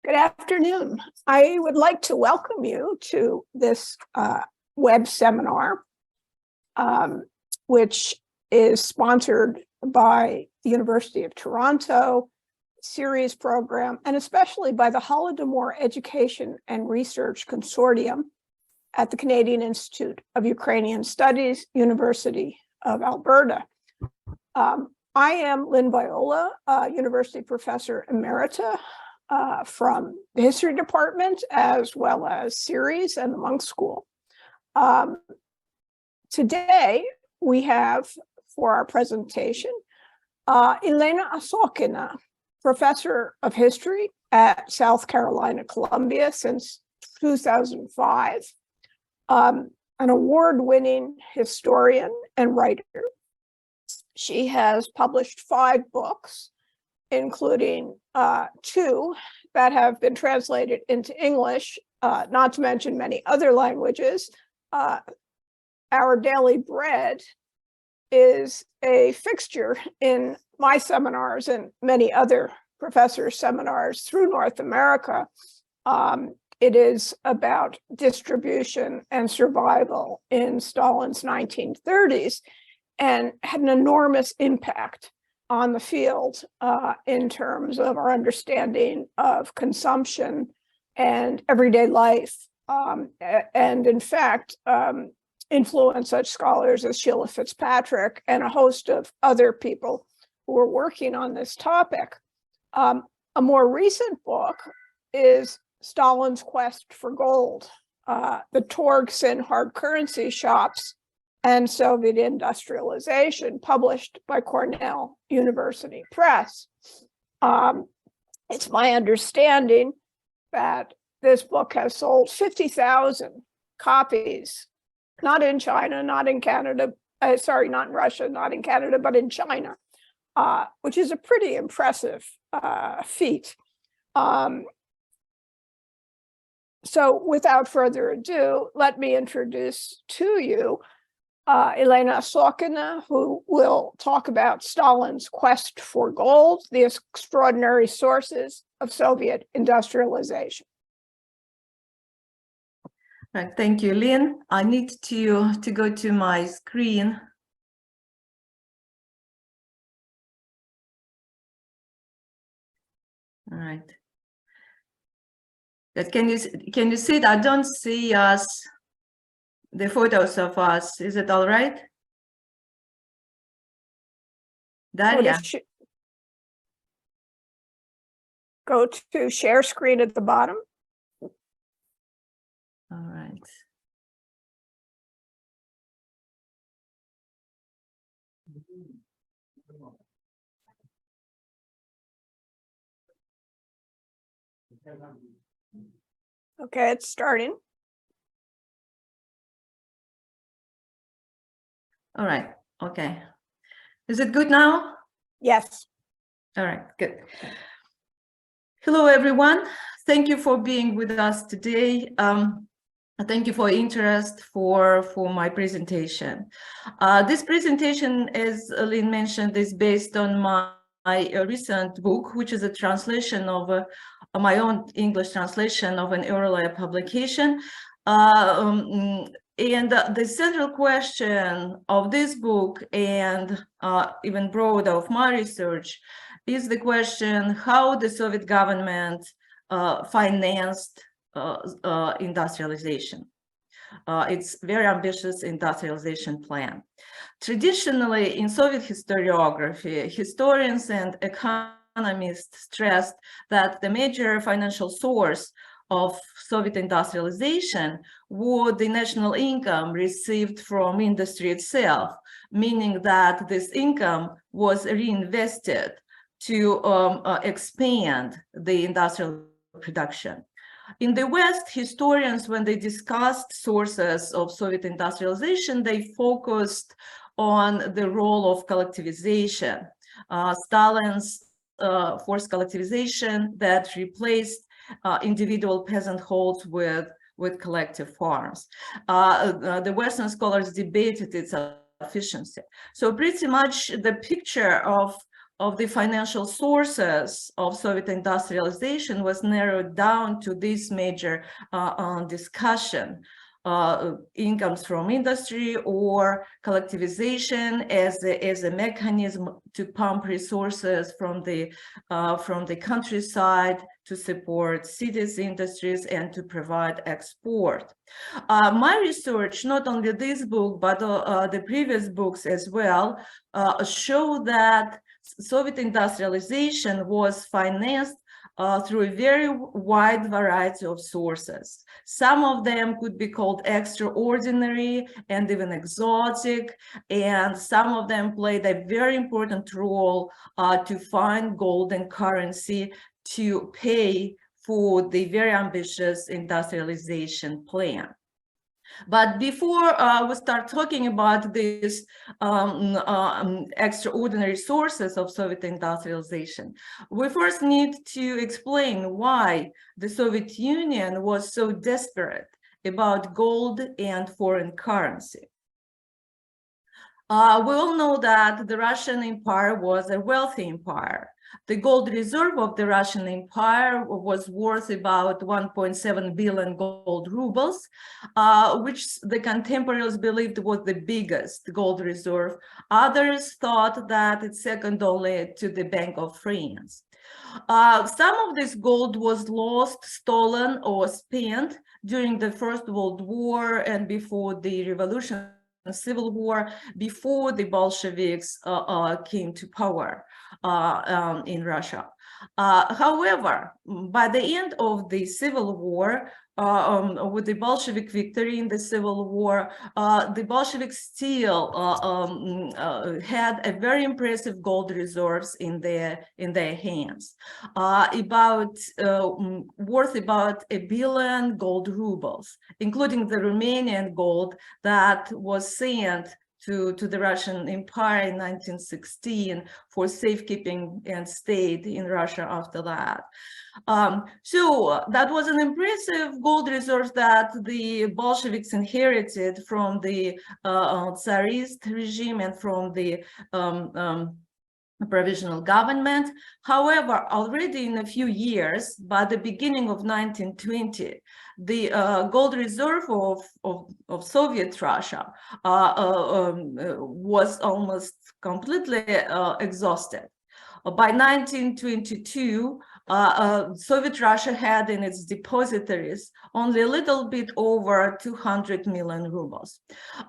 Good afternoon. I would like to welcome you to this web seminar, which is sponsored by the University of Toronto series program, and especially by the Holodomor Education and Research Consortium at the Canadian Institute of Ukrainian Studies, University of Alberta. I am Lynne Viola, University Professor Emerita from the History Department, as well as Series and the Monk School. Today, we have for our presentation, Elena Osokina, Professor of History at South Carolina, Columbia since 2005, an award-winning historian and writer. She has published 5 books, including 2 that have been translated into English, not to mention many other languages. Our Daily Bread is a fixture in my seminars and many other professors' seminars through North America. It is about distribution and survival in Stalin's 1930s and had an enormous impact on the field in terms of our understanding of consumption and everyday life, and in fact, influenced such scholars as Sheila Fitzpatrick and a host of other people who are working on this topic. A more recent book is Stalin's Quest for Gold, the Torgsin Hard Currency Shops and Soviet Industrialization, published by Cornell University Press. It's my understanding that this book has sold 50,000 copies, not in China, not in Canada, sorry, not in Russia, not in Canada, but in China, which is a pretty impressive feat. So without further ado, let me introduce to you Elena Osokina, who will talk about Stalin's quest for gold, the extraordinary sources of Soviet industrialization. Right, thank you, Lynne. I need to go to my screen. All right. But can you see it? I don't see us. The photos of us, is it all right? Daria. Go to share screen at the bottom. All right. Okay, it's starting. All right, okay. Is it good now? Yes. All right, good. Hello, everyone. Thank you for being with us today. Thank you for interest for my presentation. This presentation, as Lynne mentioned, is based on my recent book, which is a translation of my own English translation of an earlier publication. And the central question of this book, and even broader of my research, is the question how the Soviet government financed industrialization. It's very ambitious industrialization plan. Traditionally, in Soviet historiography, historians and economists stressed that the major financial source of Soviet industrialization was the national income received from industry itself, meaning that this income was reinvested to expand the industrial production. In the West, historians, when they discussed sources of Soviet industrialization, they focused on the role of collectivization. Stalin's forced collectivization that replaced individual peasant holds with collective farms. The Western scholars debated its efficiency. So pretty much the picture of of the financial sources of Soviet industrialization was narrowed down to this major discussion. Incomes from industry or collectivization as a mechanism to pump resources from the countryside to support cities, industries, and to provide export. My research, not only this book, but the previous books as well, show that Soviet industrialization was financed through a very wide variety of sources. Some of them could be called extraordinary and even exotic, and some of them played a very important role to find golden currency to pay for the very ambitious industrialization plan. But before we start talking about these extraordinary sources of Soviet industrialization, we first need to explain why the Soviet Union was so desperate about gold and foreign currency. We all know that the Russian Empire was a wealthy empire. The gold reserve of the Russian Empire was worth about 1.7 billion gold rubles, which the contemporaries believed was the biggest gold reserve. Others thought that it's second only to the Bank of France. Some of this gold was lost, stolen, or spent during the First World War and before the Revolution. Civil War, before the Bolsheviks came to power in Russia. However, by the end of the Civil War, with the Bolshevik victory in the Civil War, the Bolsheviks still had a very impressive gold reserves in their hands, worth about 1 billion gold rubles, including the Romanian gold that was sent to the Russian Empire in 1916 for safekeeping and stayed in Russia after that. So that was an impressive gold reserve that the Bolsheviks inherited from the Tsarist regime and from the provisional government. However, already in a few years, by the beginning of 1920, the gold reserve of Soviet Russia was almost completely exhausted. By 1922, Soviet Russia had in its depositories only a little bit over 200 million rubles.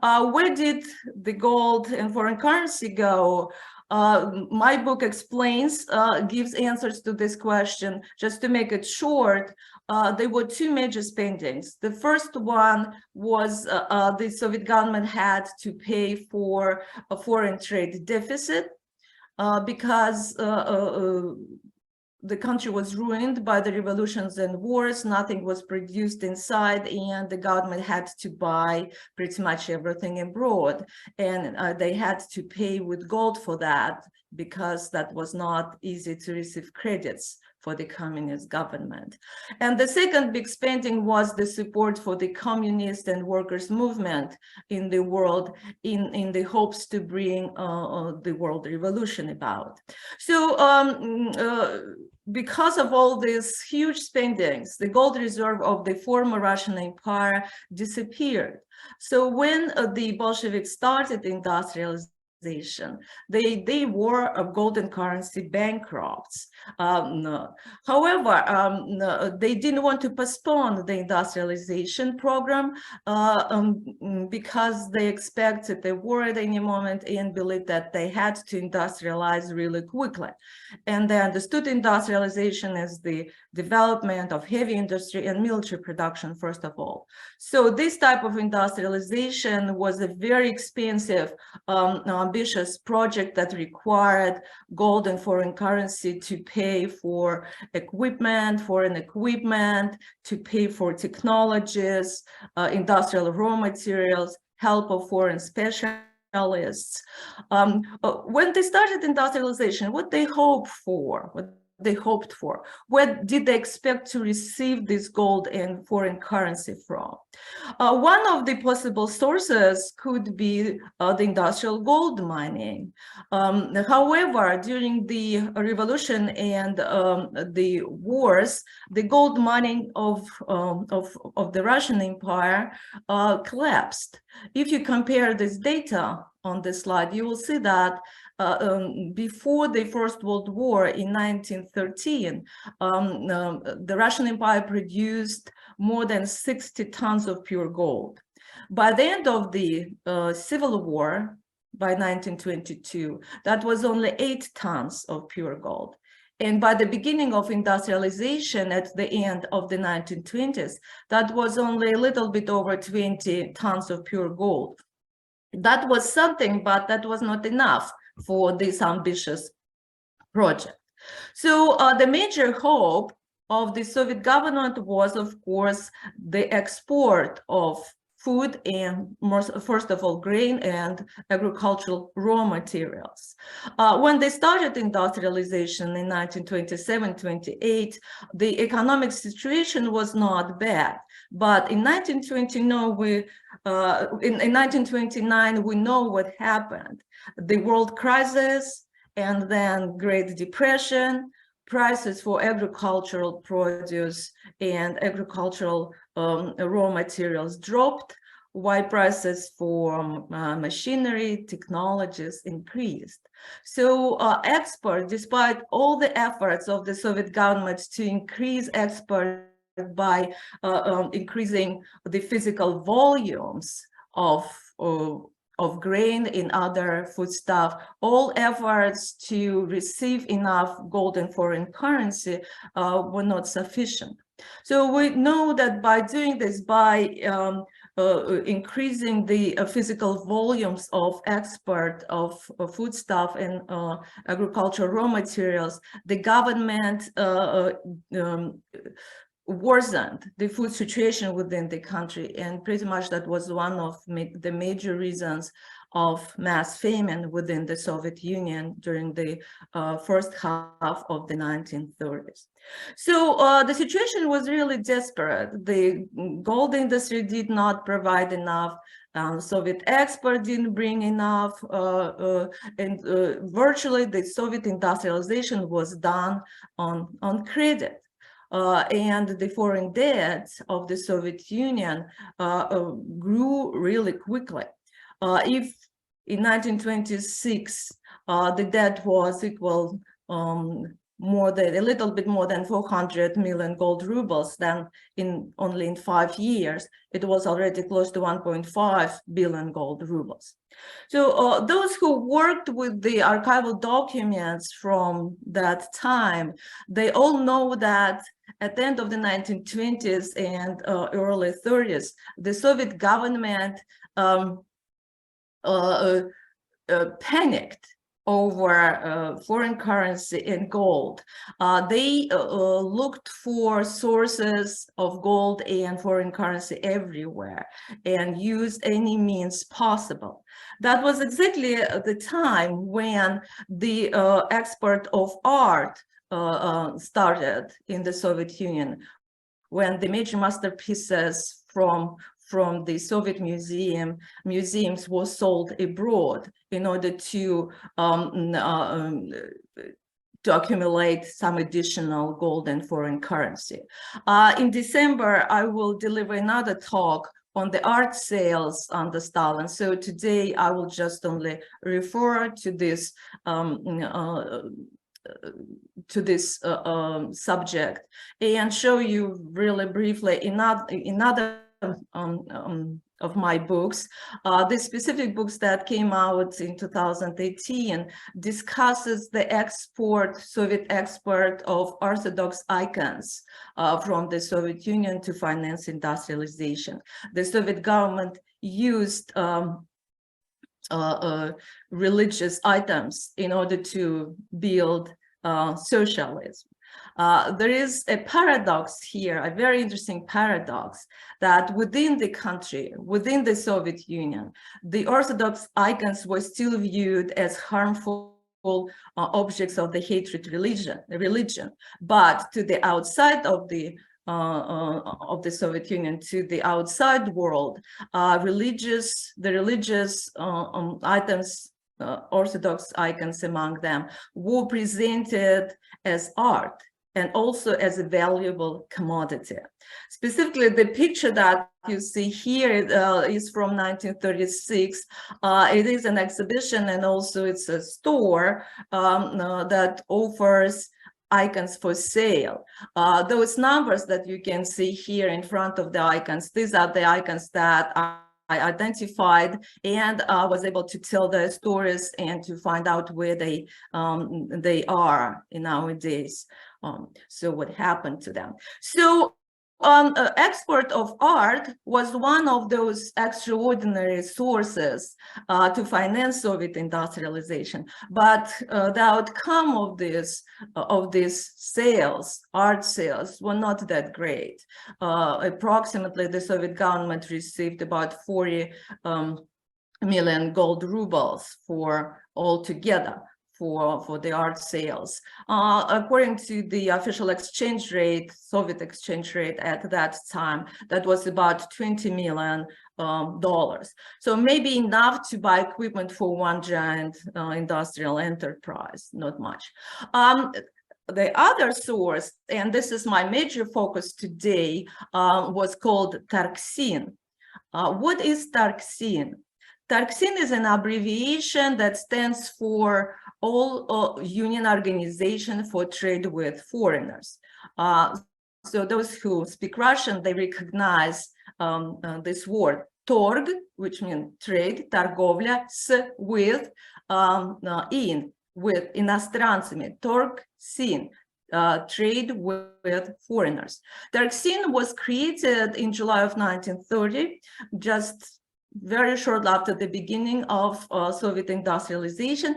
Where did the gold and foreign currency go? My book explains, gives answers to this question. Just to make it short, there were two major spendings. The first one was the Soviet government had to pay for a foreign trade deficit because the country was ruined by the revolutions and wars. Nothing was produced inside, and the government had to buy pretty much everything abroad. And they had to pay with gold for that, because that was not easy to receive credits for the communist government. And the second big spending was the support for the communist and workers' movement in the world, in the hopes to bring the world revolution about. So because of all these huge spendings, the gold reserve of the former Russian Empire disappeared. So when the Bolsheviks started industrialization, they were a golden currency bankrupts. However, they didn't want to postpone the industrialization program because they expected a war at any moment and believed that they had to industrialize really quickly. And they understood industrialization as the development of heavy industry and military production, first of all. So this type of industrialization was a very expensive, ambitious project that required gold and foreign currency to pay for equipment, foreign equipment, to pay for technologies, industrial raw materials, help of foreign specialists. When they started industrialization, what they hoped for, what they hoped for? Where did they expect to receive this gold and foreign currency from? One of the possible sources could be the industrial gold mining. However, during the revolution and the wars, the gold mining of the Russian Empire collapsed. If you compare this data on this slide, you will see that before the First World War in 1913, the Russian Empire produced more than 60 tons of pure gold. By the end of the Civil War, by 1922, that was only 8 tons of pure gold. And by the beginning of industrialization at the end of the 1920s, that was only a little bit over 20 tons of pure gold. That was something, but that was not enough for this ambitious project. So the major hope of the Soviet government was, of course, the export of food and, first of all, grain and agricultural raw materials. When they started industrialization in 1927-28, the economic situation was not bad. But in 1929, we know what happened. The world crisis and then Great Depression, prices for agricultural produce and agricultural raw materials dropped, while prices for machinery, technologies increased. So export, despite all the efforts of the Soviet government to increase export by increasing the physical volumes of grain and other foodstuff, all efforts to receive enough gold and foreign currency were not sufficient. So we know that by doing this, by increasing the physical volumes of export of foodstuff and agricultural raw materials, the government worsened the food situation within the country, and pretty much that was one of the major reasons of mass famine within the Soviet Union during the first half of the 1930s. So the situation was really desperate. The gold industry did not provide enough, Soviet export didn't bring enough, and virtually the Soviet industrialization was done on credit. And the foreign debt of the Soviet Union grew really quickly. If in 1926 the debt was equal a little bit more than 400 million gold rubles, then only in 5 years it was already close to 1.5 billion gold rubles. So those who worked with the archival documents from that time, they all know that at the end of the 1920s and early 30s, the Soviet government panicked over foreign currency and gold. They looked for sources of gold and foreign currency everywhere and used any means possible. That was exactly the time when the export of art started in the Soviet Union, when the major masterpieces from the Soviet museums were sold abroad in order to accumulate some additional gold and foreign currency. In December, I will deliver another talk on the art sales under Stalin. So today I will just only refer to this subject and show you really briefly another of my books. The specific books that came out in 2018 discusses the Soviet export of Orthodox icons from the Soviet Union to finance industrialization. The Soviet government used religious items in order to build socialism. There is a paradox here, a very interesting paradox, that within the country, within the Soviet Union, the Orthodox icons were still viewed as harmful objects of the hatred religion, but to the outside of the Soviet Union, to the outside world, the religious items, Orthodox icons among them, were presented as art and also as a valuable commodity. Specifically, the picture that you see here is from 1936. It is an exhibition, and also it's a store that offers icons for sale. Those numbers that you can see here in front of the icons, these are the icons that I identified and was able to tell their stories and to find out where they are in nowadays. So what happened to them? So export of art was one of those extraordinary sources to finance Soviet industrialization. But the outcome of these sales, art sales, were not that great. Approximately, the Soviet government received about 40 million gold rubles for altogether for the art sales. According to the official exchange rate, Soviet exchange rate at that time, that was about $20 million. So maybe enough to buy equipment for one giant industrial enterprise, not much. The other source, and this is my major focus today, was called Tarksin. What is Tarksin? Tarksin is an abbreviation that stands for All Union Organization for Trade with Foreigners. So those who speak Russian, they recognize this word, torg, which means trade, торговля, с, with, with иностранцами, Tarksin, trade with foreigners. Tarksin was created in July of 1930, just very shortly after the beginning of Soviet industrialization.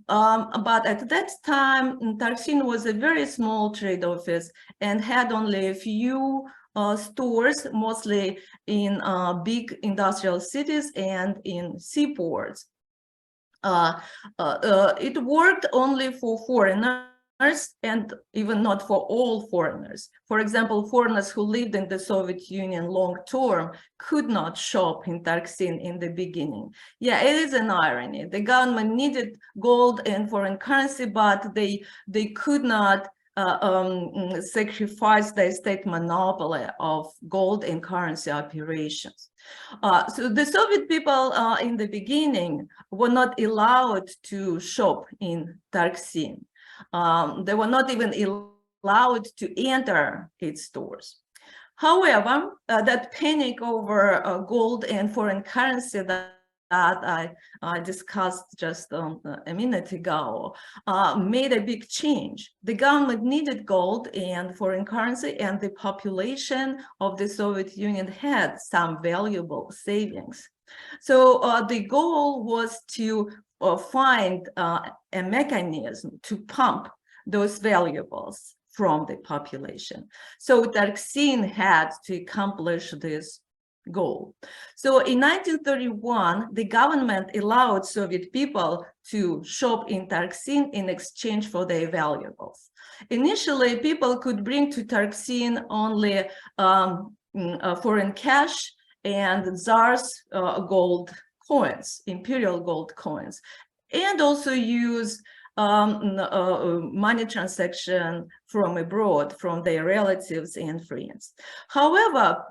But at that time, Tarksin was a very small trade office and had only a few stores, mostly in big industrial cities and in seaports. It worked only for foreigners, and even not for all foreigners. For example, foreigners who lived in the Soviet Union long term could not shop in Tarksin in the beginning. Yeah, it is an irony. The government needed gold and foreign currency, but they could not sacrifice the state monopoly of gold and currency operations. So the Soviet people in the beginning were not allowed to shop in Tarksin. They were not even allowed to enter its stores. However, that panic over gold and foreign currency that I discussed just a minute ago made a big change. The government needed gold and foreign currency, and the population of the Soviet Union had some valuable savings. So the goal was to find a mechanism to pump those valuables from the population. So Tarksin had to accomplish this goal. So in 1931, the government allowed Soviet people to shop in Tarksin in exchange for their valuables. Initially, people could bring to Tarksin only foreign cash and Tsar's gold coins, imperial gold coins, and also use money transaction from abroad, from their relatives and friends. However,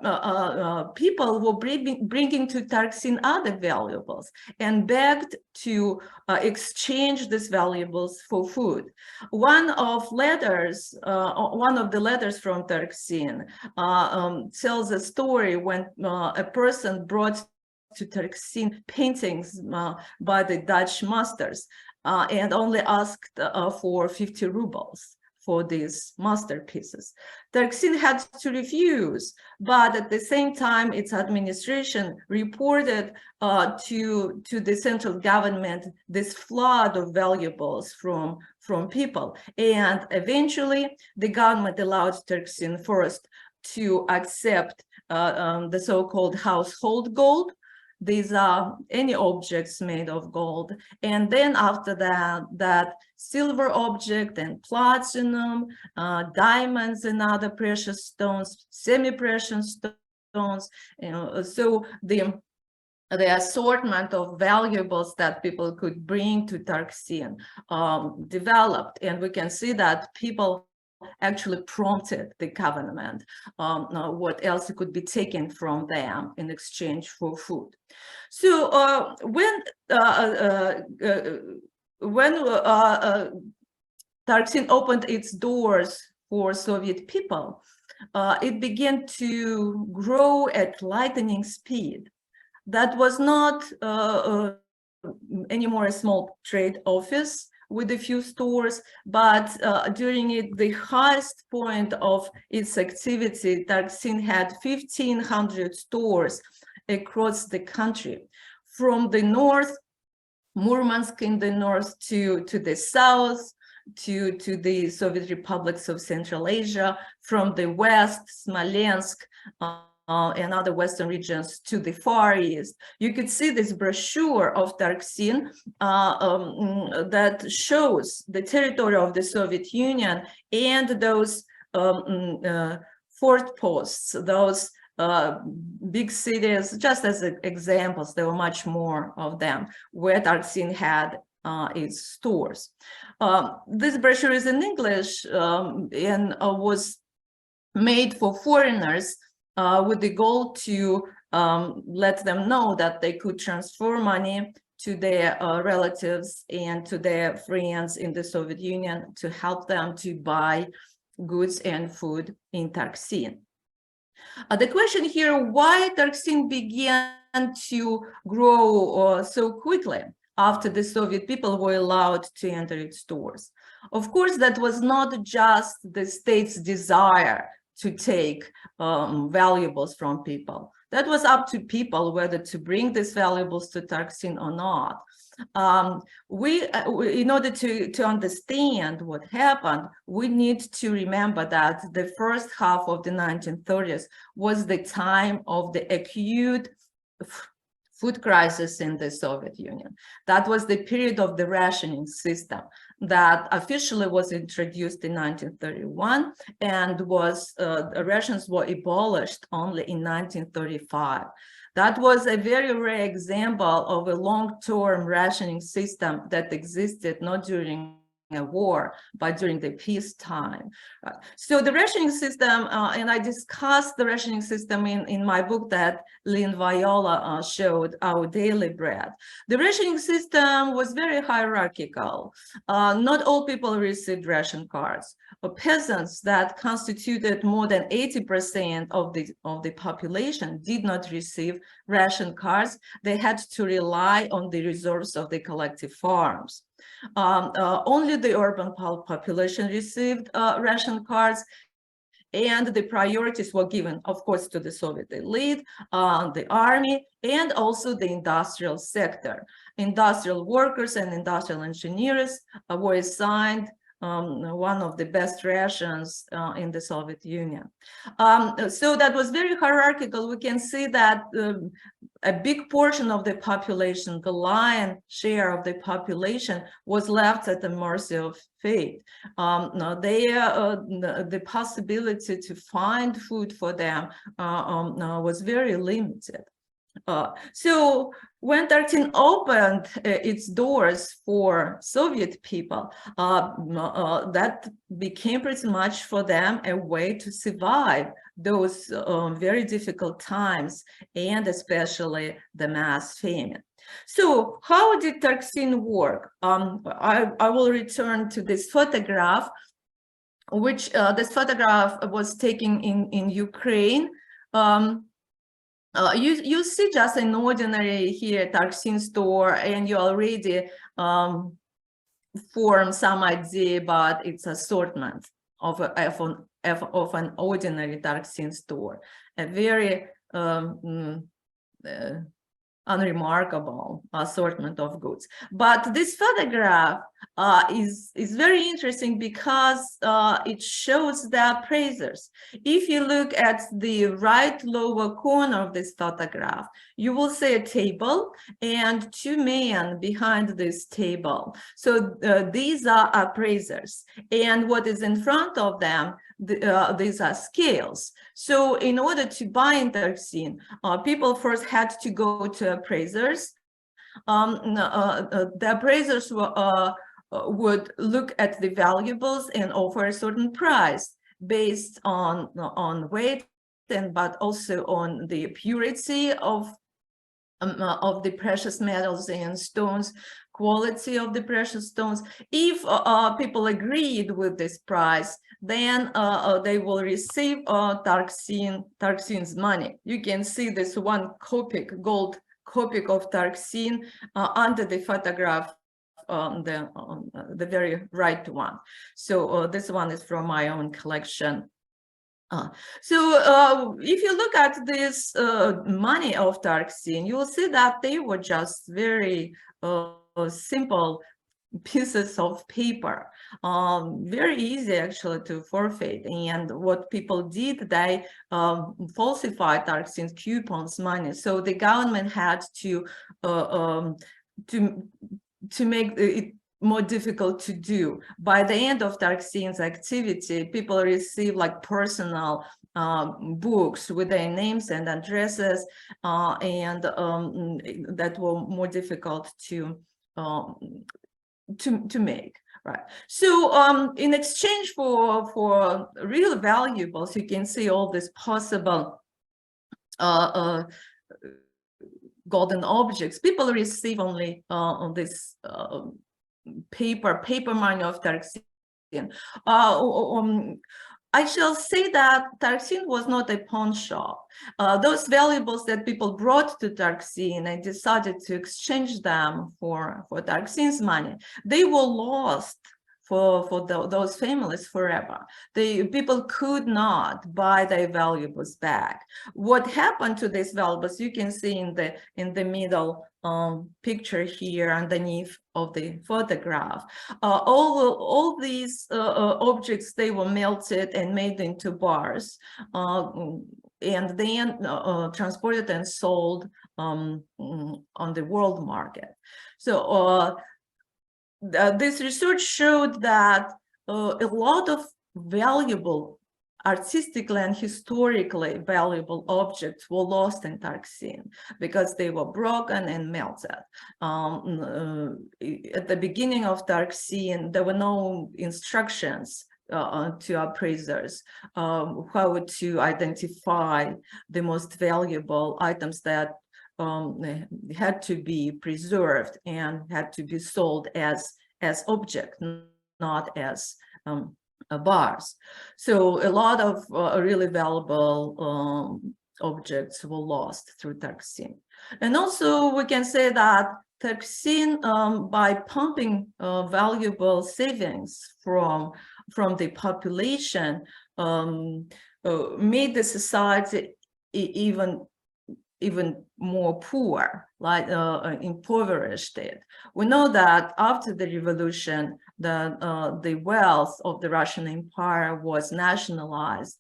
people were bringing to Tarksin other valuables and begged to exchange these valuables for food. One of the letters from Tarksin tells a story when a person brought to Tarksin paintings by the Dutch masters and only asked for 50 rubles for these masterpieces. Tarksin had to refuse, but at the same time, its administration reported to the central government this flood of valuables from people. And eventually, the government allowed Tarksin first to accept the so-called household gold, these are any objects made of gold. And then after that silver object and platinum, diamonds and other precious stones, semi-precious stones. So the assortment of valuables that people could bring to Tarxin developed, and we can see that people actually prompted the government what else could be taken from them in exchange for food. So when Tarxin opened its doors for Soviet people, it began to grow at lightning speed. That was not anymore a small trade office with a few stores, but during the highest point of its activity, Tarxin had 1,500 stores across the country. From the north, Murmansk in the north, to the south, to the Soviet republics of Central Asia, from the west, Smolensk, and other Western regions to the Far East. You could see this brochure of Tarxin that shows the territory of the Soviet Union and those fort posts, those big cities, just as examples. There were much more of them where Tarxin had its stores. This brochure is in English and was made for foreigners with the goal to let them know that they could transfer money to their relatives and to their friends in the Soviet Union to help them to buy goods and food in Tarxin. The question here, why Tarxin began to grow so quickly after the Soviet people were allowed to enter its stores? Of course, that was not just the state's desire to take valuables from people. That was up to people whether to bring these valuables to Tarxin or not. In order to understand what happened, we need to remember that the first half of the 1930s was the time of the acute food crisis in the Soviet Union. That was the period of the rationing system that officially was introduced in 1931 and rations were abolished only in 1935. That was a very rare example of a long-term rationing system that existed not during a war, but during the peacetime. So the rationing system, and I discussed the rationing system in my book that Lynne Viola showed, Our Daily Bread. The rationing system was very hierarchical. Not all people received ration cards. Peasants that constituted more than 80% of the population did not receive ration cards. They had to rely on the reserves of the collective farms. Only the urban population received ration cards, and the priorities were given, of course, to the Soviet elite, the army, and also the industrial sector. Industrial workers and industrial engineers were assigned one of the best rations in the Soviet Union. So that was very hierarchical. We can see that a big portion of the population, the lion's share of the population, was left at the mercy of fate. The possibility to find food for them was very limited. So when Tarxin opened its doors for Soviet people, that became pretty much for them a way to survive those very difficult times, and especially the mass famine. So how did Tarxin work? I will return to this photograph, which this photograph was taken in Ukraine. You see just an ordinary here Tarxin store, and you already form some idea about its assortment of an ordinary Tarxin store. A very unremarkable assortment of goods. But this photograph is very interesting because it shows the appraisers. If you look at the right lower corner of this photograph, you will see a table and two men behind this table. So these are appraisers, and what is in front of them, these are scales. So in order to buy in Tarxin, people first had to go to appraisers. The appraisers would look at the valuables and offer a certain price based on weight, but also on the purity of the precious metals and stones, quality of the precious stones. If people agreed with this price, then they will receive Tarxin's money. You can see this one kopic, gold kopic of Tarxin under the photograph, the very right one. So this one is from my own collection. So if you look at this money of Tarxin, you will see that they were just very simple pieces of paper, very easy actually to forfeit. And what people did, they falsified Tarxin's coupons money. So the government had to make it more difficult to do. By the end of Tarxin's activity, people receive like personal books with their names and addresses, and that were more difficult to make, right? So in exchange for real valuables, you can see all these possible golden objects. People receive only on this paper money of Tarxin. I shall say that Tarxin was not a pawn shop. Those valuables that people brought to Tarxin and decided to exchange them for Tarxin's money, they were lost for those families forever. People could not buy their valuables back. What happened to these valuables, you can see in the middle picture here underneath of the photograph. All these objects, they were melted and made into bars, and then transported and sold on the world market. So this research showed that a lot of valuable, artistically and historically valuable objects were lost in Tarxin because they were broken and melted. At the beginning of Tarxin, there were no instructions to appraisers how to identify the most valuable items that had to be preserved and had to be sold as object, not as bars. So a lot of really valuable objects were lost through Tarxin. And also we can say that Tarxin, by pumping valuable savings from the population, made the society even more poor, like impoverished it. We know that after the revolution, the wealth of the Russian Empire was nationalized,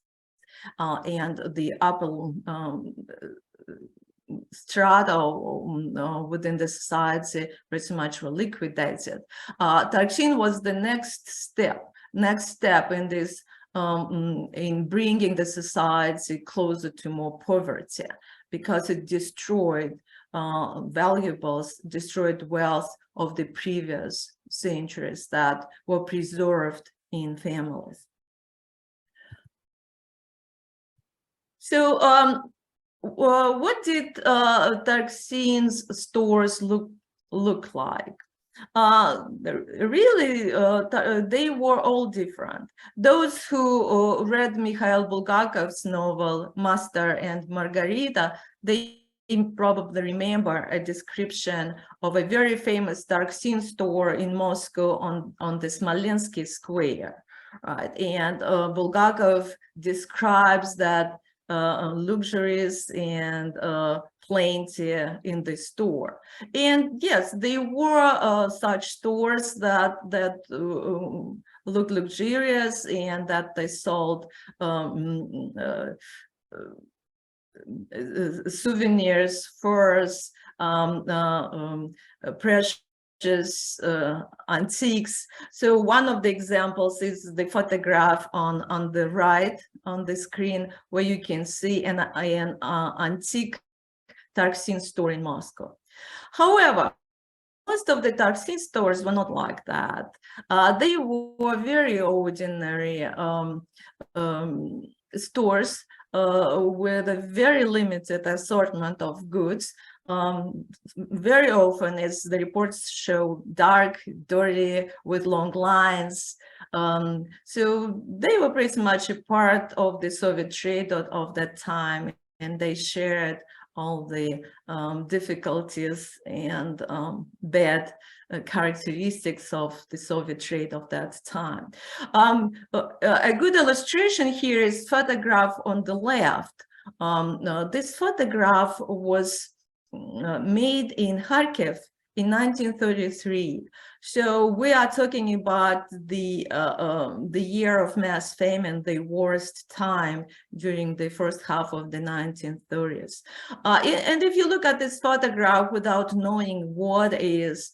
and the upper strata within the society pretty much were liquidated. Tarxin was the next step in this, in bringing the society closer to more poverty, because it destroyed valuables, destroyed wealth of the previous centuries that were preserved in families. So what did Tarxin's stores look like? Really, they were all different. Those who read Mikhail Bulgakov's novel Master and Margarita, they probably remember a description of a very famous Tarxin store in Moscow on the Smolensky Square, right? And Bulgakov describes that luxuries and plenty in the store. And yes, there were such stores that looked luxurious and that they sold souvenirs, furs, precious antiques. So one of the examples is the photograph on the right on the screen, where you can see an antique Tarxin store in Moscow. However, most of the Tarxin stores were not like that. They were very ordinary stores with a very limited assortment of goods. Very often, as the reports show, dark, dirty, with long lines. So they were pretty much a part of the Soviet trade of that time, and they shared all the difficulties and bad characteristics of the Soviet trade of that time. A good illustration here is photograph on the left. This photograph was made in Kharkiv in 1933. So we are talking about the year of mass famine, the worst time during the first half of the 1930s. And if you look at this photograph without knowing what is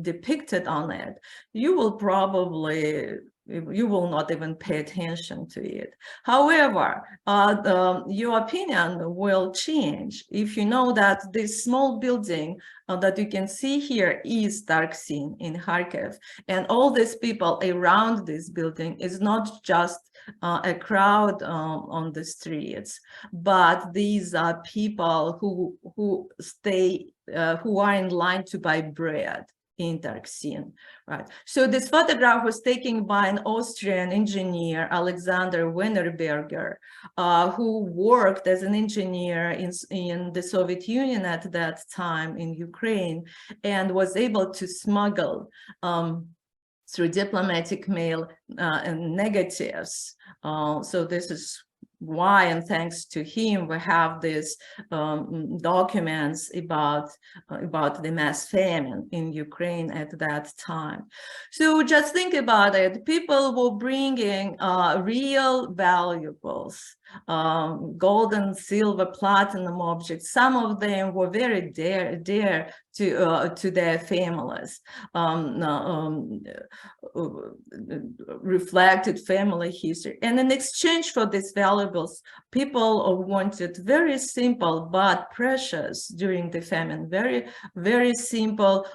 depicted on it, you will not even pay attention to it. However, your opinion will change if you know that this small building that you can see here is Tarxin in Kharkiv, and all these people around this building is not just a crowd on the streets, but these are people who are in line to buy bread in Tarxin, right? So this photograph was taken by an Austrian engineer, Alexander Wennerberger, who worked as an engineer in the Soviet Union at that time in Ukraine, and was able to smuggle through diplomatic mail negatives. So this is why, and thanks to him, we have these documents about the mass famine in Ukraine at that time. So just think about it. People were bringing real valuables, gold and silver, platinum objects. Some of them were very dear to their families, reflected family history. And in exchange for these valuables, people wanted very simple but precious during the famine, very simple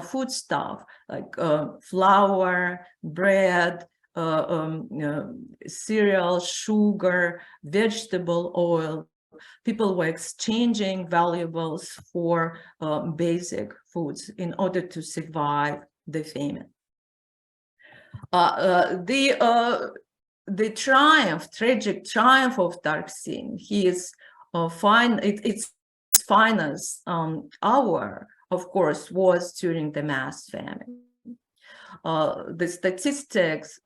food stuff, like flour, bread, cereal, sugar, vegetable oil. People were exchanging valuables for basic foods in order to survive the famine. The tragic triumph of Tarxin, its finest hour, of course, was during the mass famine. The statistics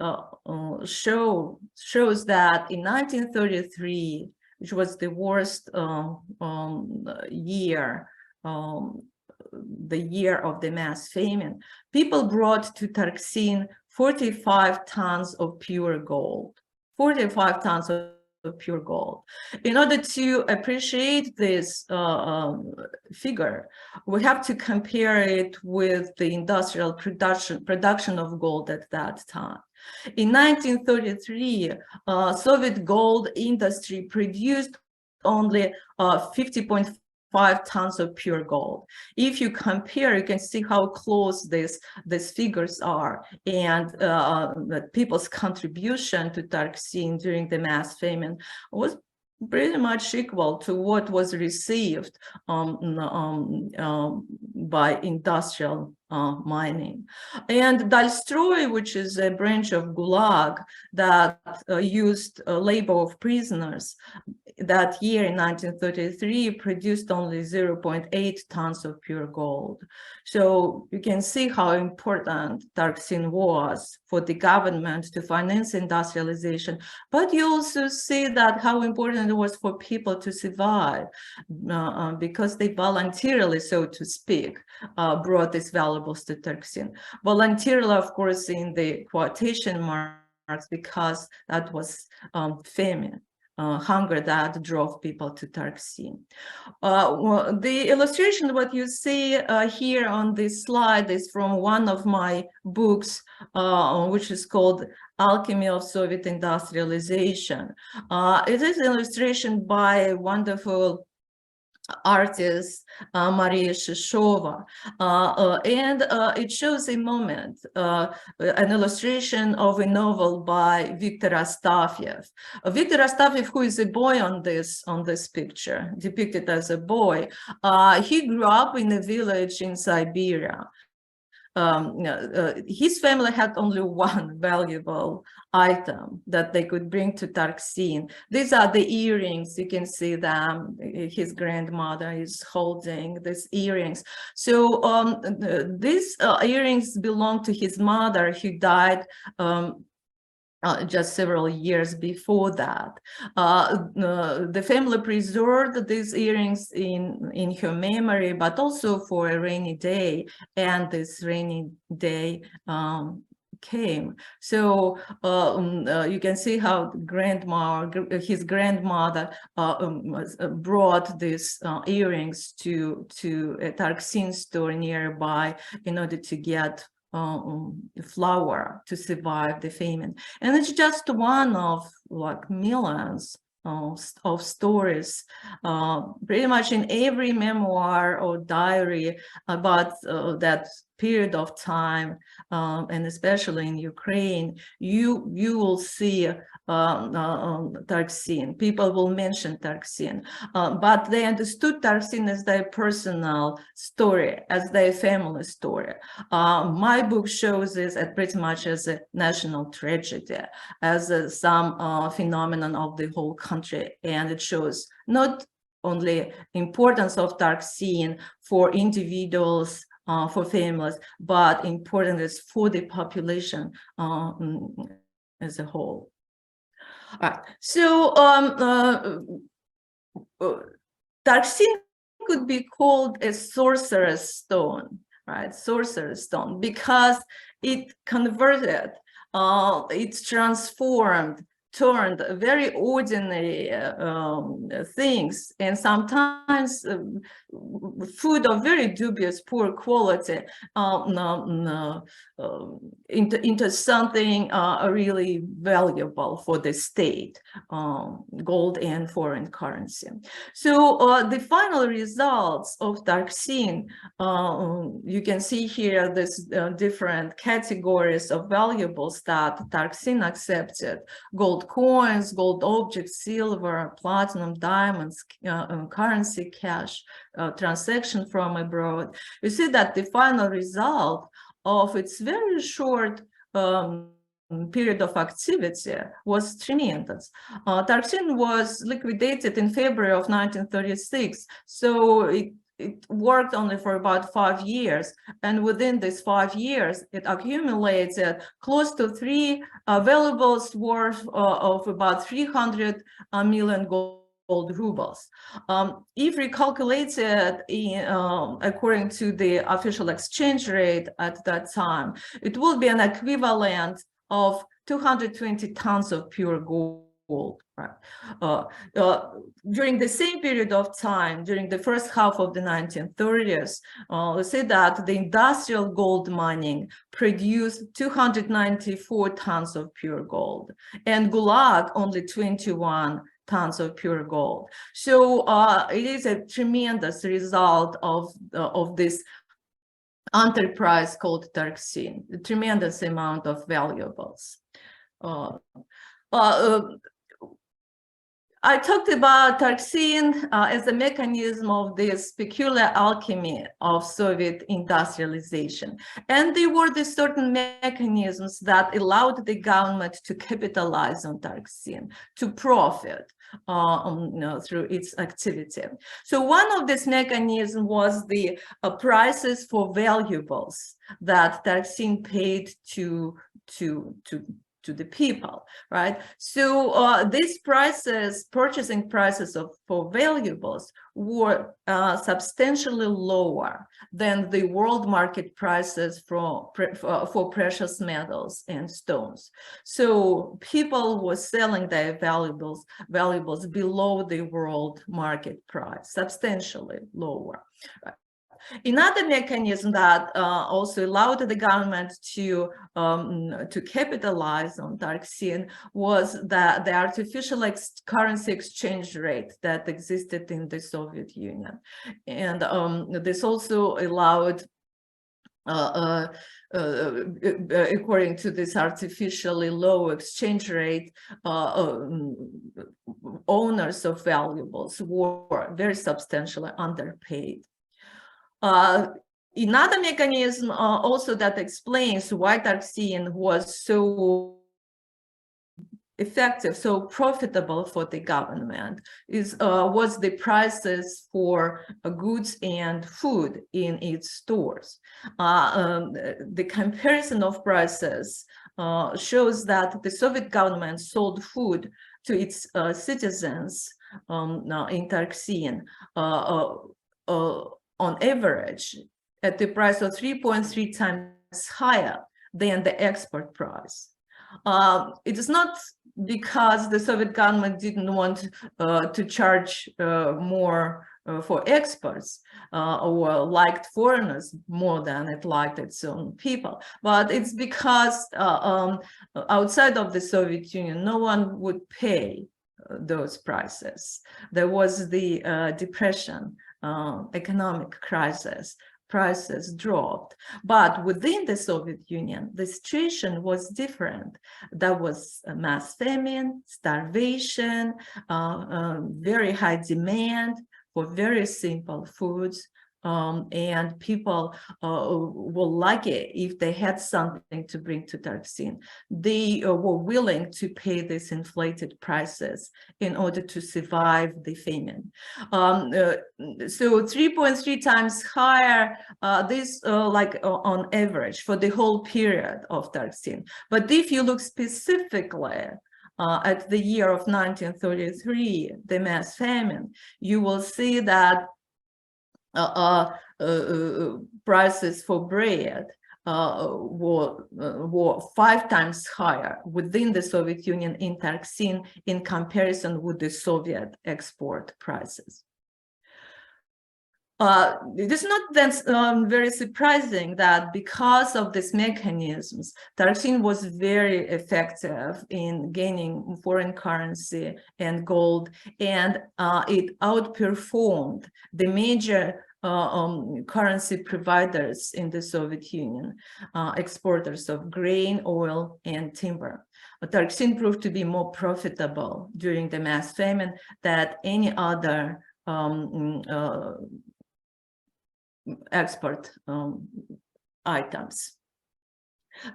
shows that in 1933, which was the worst year, the year of the mass famine, people brought to Tarxin 45 tons of pure gold, 45 tons of pure gold. In order to appreciate this figure, we have to compare it with the industrial production of gold at that time. In 1933, Soviet gold industry produced only 50.5 tons of pure gold. If you compare, you can see how close these figures are, and that people's contribution to Tarxin during the mass famine was pretty much equal to what was received by industrial mining. And Dalstroy, which is a branch of Gulag that used labor of prisoners, that year in 1933 produced only 0.8 tons of pure gold. So you can see how important Tarksin was for the government to finance industrialization, but you also see that how important it was for people to survive because they voluntarily, so to speak, brought these valuables to Tarksin. Voluntarily, of course, in the quotation marks, because that was famine. Hunger that drove people to Tarksin. Well, the illustration, what you see here on this slide, is from one of my books, which is called Alchemy of Soviet Industrialization. It is an illustration by a wonderful artist, Maria Shishova, and it shows a moment, an illustration of a novel by Viktor Astafyev. Viktor Astafyev, who is a boy on this picture, depicted as a boy, he grew up in a village in Siberia. His family had only one valuable item that they could bring to Tarksin. These are the earrings. You can see them. His grandmother is holding these earrings. So these earrings belong to his mother, who died just several years before that. The family preserved these earrings in her memory, but also for a rainy day, and this rainy day came. So you can see how his grandmother brought these earrings to a Tarksin store nearby in order to get flour to survive the famine. And it's just one of like millions of stories, pretty much in every memoir or diary about that period of time, and especially in Ukraine, you will see Tarksin. People will mention Tarksin, but they understood Tarksin as their personal story, as their family story. My book shows this as pretty much as a national tragedy, as some phenomenon of the whole country, and it shows not only importance of Tarksin for individuals, for families, but important is for the population as a whole. All right. So Tarksin could be called a sorcerer's stone, right? Sorcerer's stone, because it converted, it's transformed, turned very ordinary things, and sometimes food of very dubious, poor quality, into something really valuable for the state, gold and foreign currency. So the final results of Tarksin, you can see here this different categories of valuables that Tarksin accepted: gold coins, gold objects, silver, platinum, diamonds, currency, cash, transaction from abroad. You see that the final result of its very short period of activity was tremendous. Tarksin was liquidated in February of 1936, so it worked only for about 5 years, and within these 5 years, it accumulated close to three valuables worth of about 300 million gold rubles. If recalculated according to the official exchange rate at that time, it would be an equivalent of 220 tons of pure gold. Right. During the same period of time, during the first half of the 1930s, let's say that the industrial gold mining produced 294 tons of pure gold, and Gulag only 21 tons of pure gold. So it is a tremendous result of this enterprise called Tarksin, a tremendous amount of valuables. I talked about Tarxin as a mechanism of this peculiar alchemy of Soviet industrialization. And they were the certain mechanisms that allowed the government to capitalize on Tarxin, to profit through its activity. So one of these mechanisms was the prices for valuables that Tarxin paid to the people, right? So these prices, purchasing prices for valuables, were substantially lower than the world market prices for precious metals and stones. So people were selling their valuables below the world market price, substantially lower. Right? Another mechanism that also allowed the government to capitalize on Tarxin was the artificial currency exchange rate that existed in the Soviet Union, and this also allowed. According to this artificially low exchange rate, owners of valuables were very substantially underpaid. Another mechanism also that explains why Tarxin was so effective, so profitable for the government was the prices for goods and food in its stores. The comparison of prices shows that the Soviet government sold food to its citizens in Tarxin on average at the price of 3.3 times higher than the export price. It is not because the Soviet government didn't want to charge more for exports or liked foreigners more than it liked its own people, but it's because outside of the Soviet Union, no one would pay those prices. There was the depression, economic crisis, prices dropped. But within the Soviet Union, the situation was different. There was a mass famine, starvation, very high demand for very simple foods. And people were lucky if they had something to bring to Tarxin. They were willing to pay these inflated prices in order to survive the famine. So 3.3 times higher, this on average for the whole period of Tarxin. But if you look specifically at the year of 1933, the mass famine, you will see that prices for bread were 5 times higher within the Soviet Union in Tarxin in comparison with the Soviet export prices. It is not then very surprising that because of these mechanisms, Tarxin was very effective in gaining foreign currency and gold, and it outperformed the major currency providers in the Soviet Union, exporters of grain, oil, and timber. Tarxin proved to be more profitable during the mass famine than any other export items.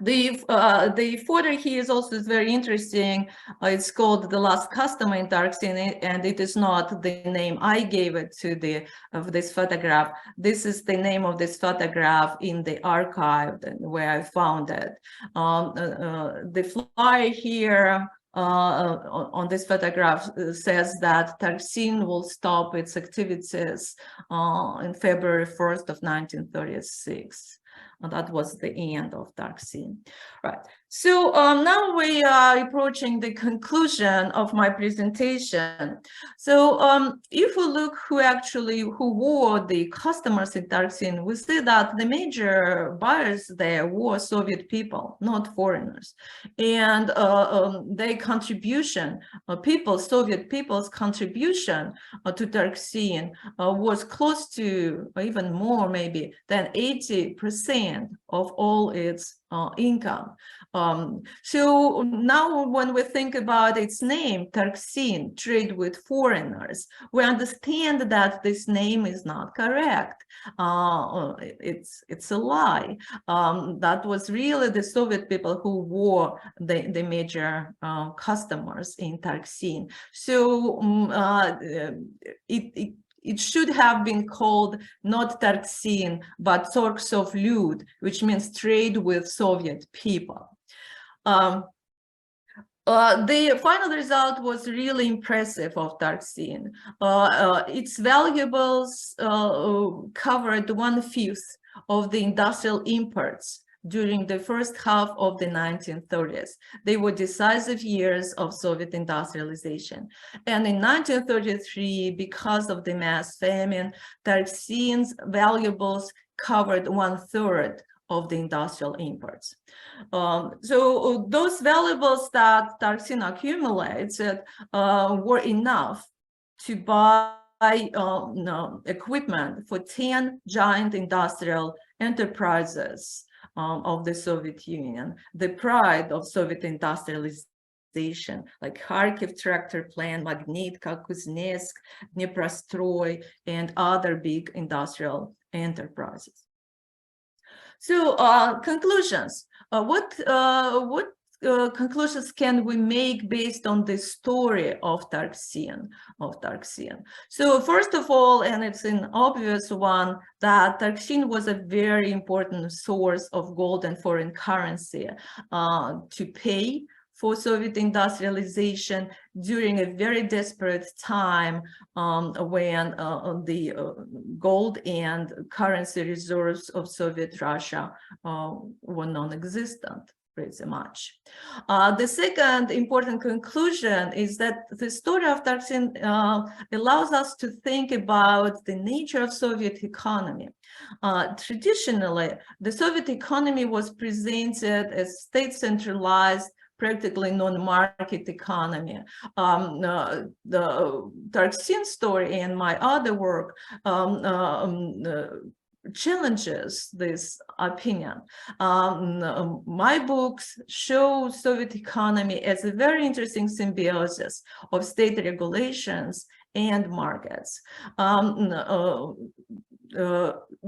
The photo here is also very interesting. It's called The Last Customer in Tarxin, and it is not the name I gave it to this photograph. This is the name of this photograph in the archive where I found it. The flyer here on this photograph says that Tarxin will stop its activities in February 1st of 1936. And that was the end of Tarxin. Right. So now we are approaching the conclusion of my presentation. So if we look who were the customers in Tarxin, we see that the major buyers there were Soviet people, not foreigners. And their contribution, Soviet people's contribution to Tarxin was close to, or even more maybe, than 80% % of all its income. So now when we think about its name, Tarksin, trade with foreigners, we understand that this name is not correct. It's a lie. That was really the Soviet people who were the major customers in Tarksin. So it should have been called not Tarksin, but Torksov Lud, which means trade with Soviet people. The final result was really impressive of Tarksin. Its valuables covered 1/5 of the industrial imports during the first half of the 1930s. They were decisive years of Soviet industrialization. And in 1933, because of the mass famine, Tarksin's valuables covered 1/3 of the industrial imports. So those valuables that Tarksin accumulated were enough to buy equipment for 10 giant industrial enterprises of the Soviet Union, the pride of Soviet industrialization, like Kharkiv tractor plant, Magnitka, Kuznetsk, Dneprostroy, and other big industrial enterprises. So conclusions. What conclusions can we make based on the story of Tarksin? So first of all, and it's an obvious one, that Tarksin was a very important source of gold and foreign currency to pay for Soviet industrialization during a very desperate time when the gold and currency reserves of Soviet Russia were non-existent, pretty much. The second important conclusion is that the story of Tarksin allows us to think about the nature of Soviet economy. Traditionally, the Soviet economy was presented as state-centralized, practically non-market economy. The Tarksin story and my other work challenges this opinion. My books show Soviet economy as a very interesting symbiosis of state regulations and markets.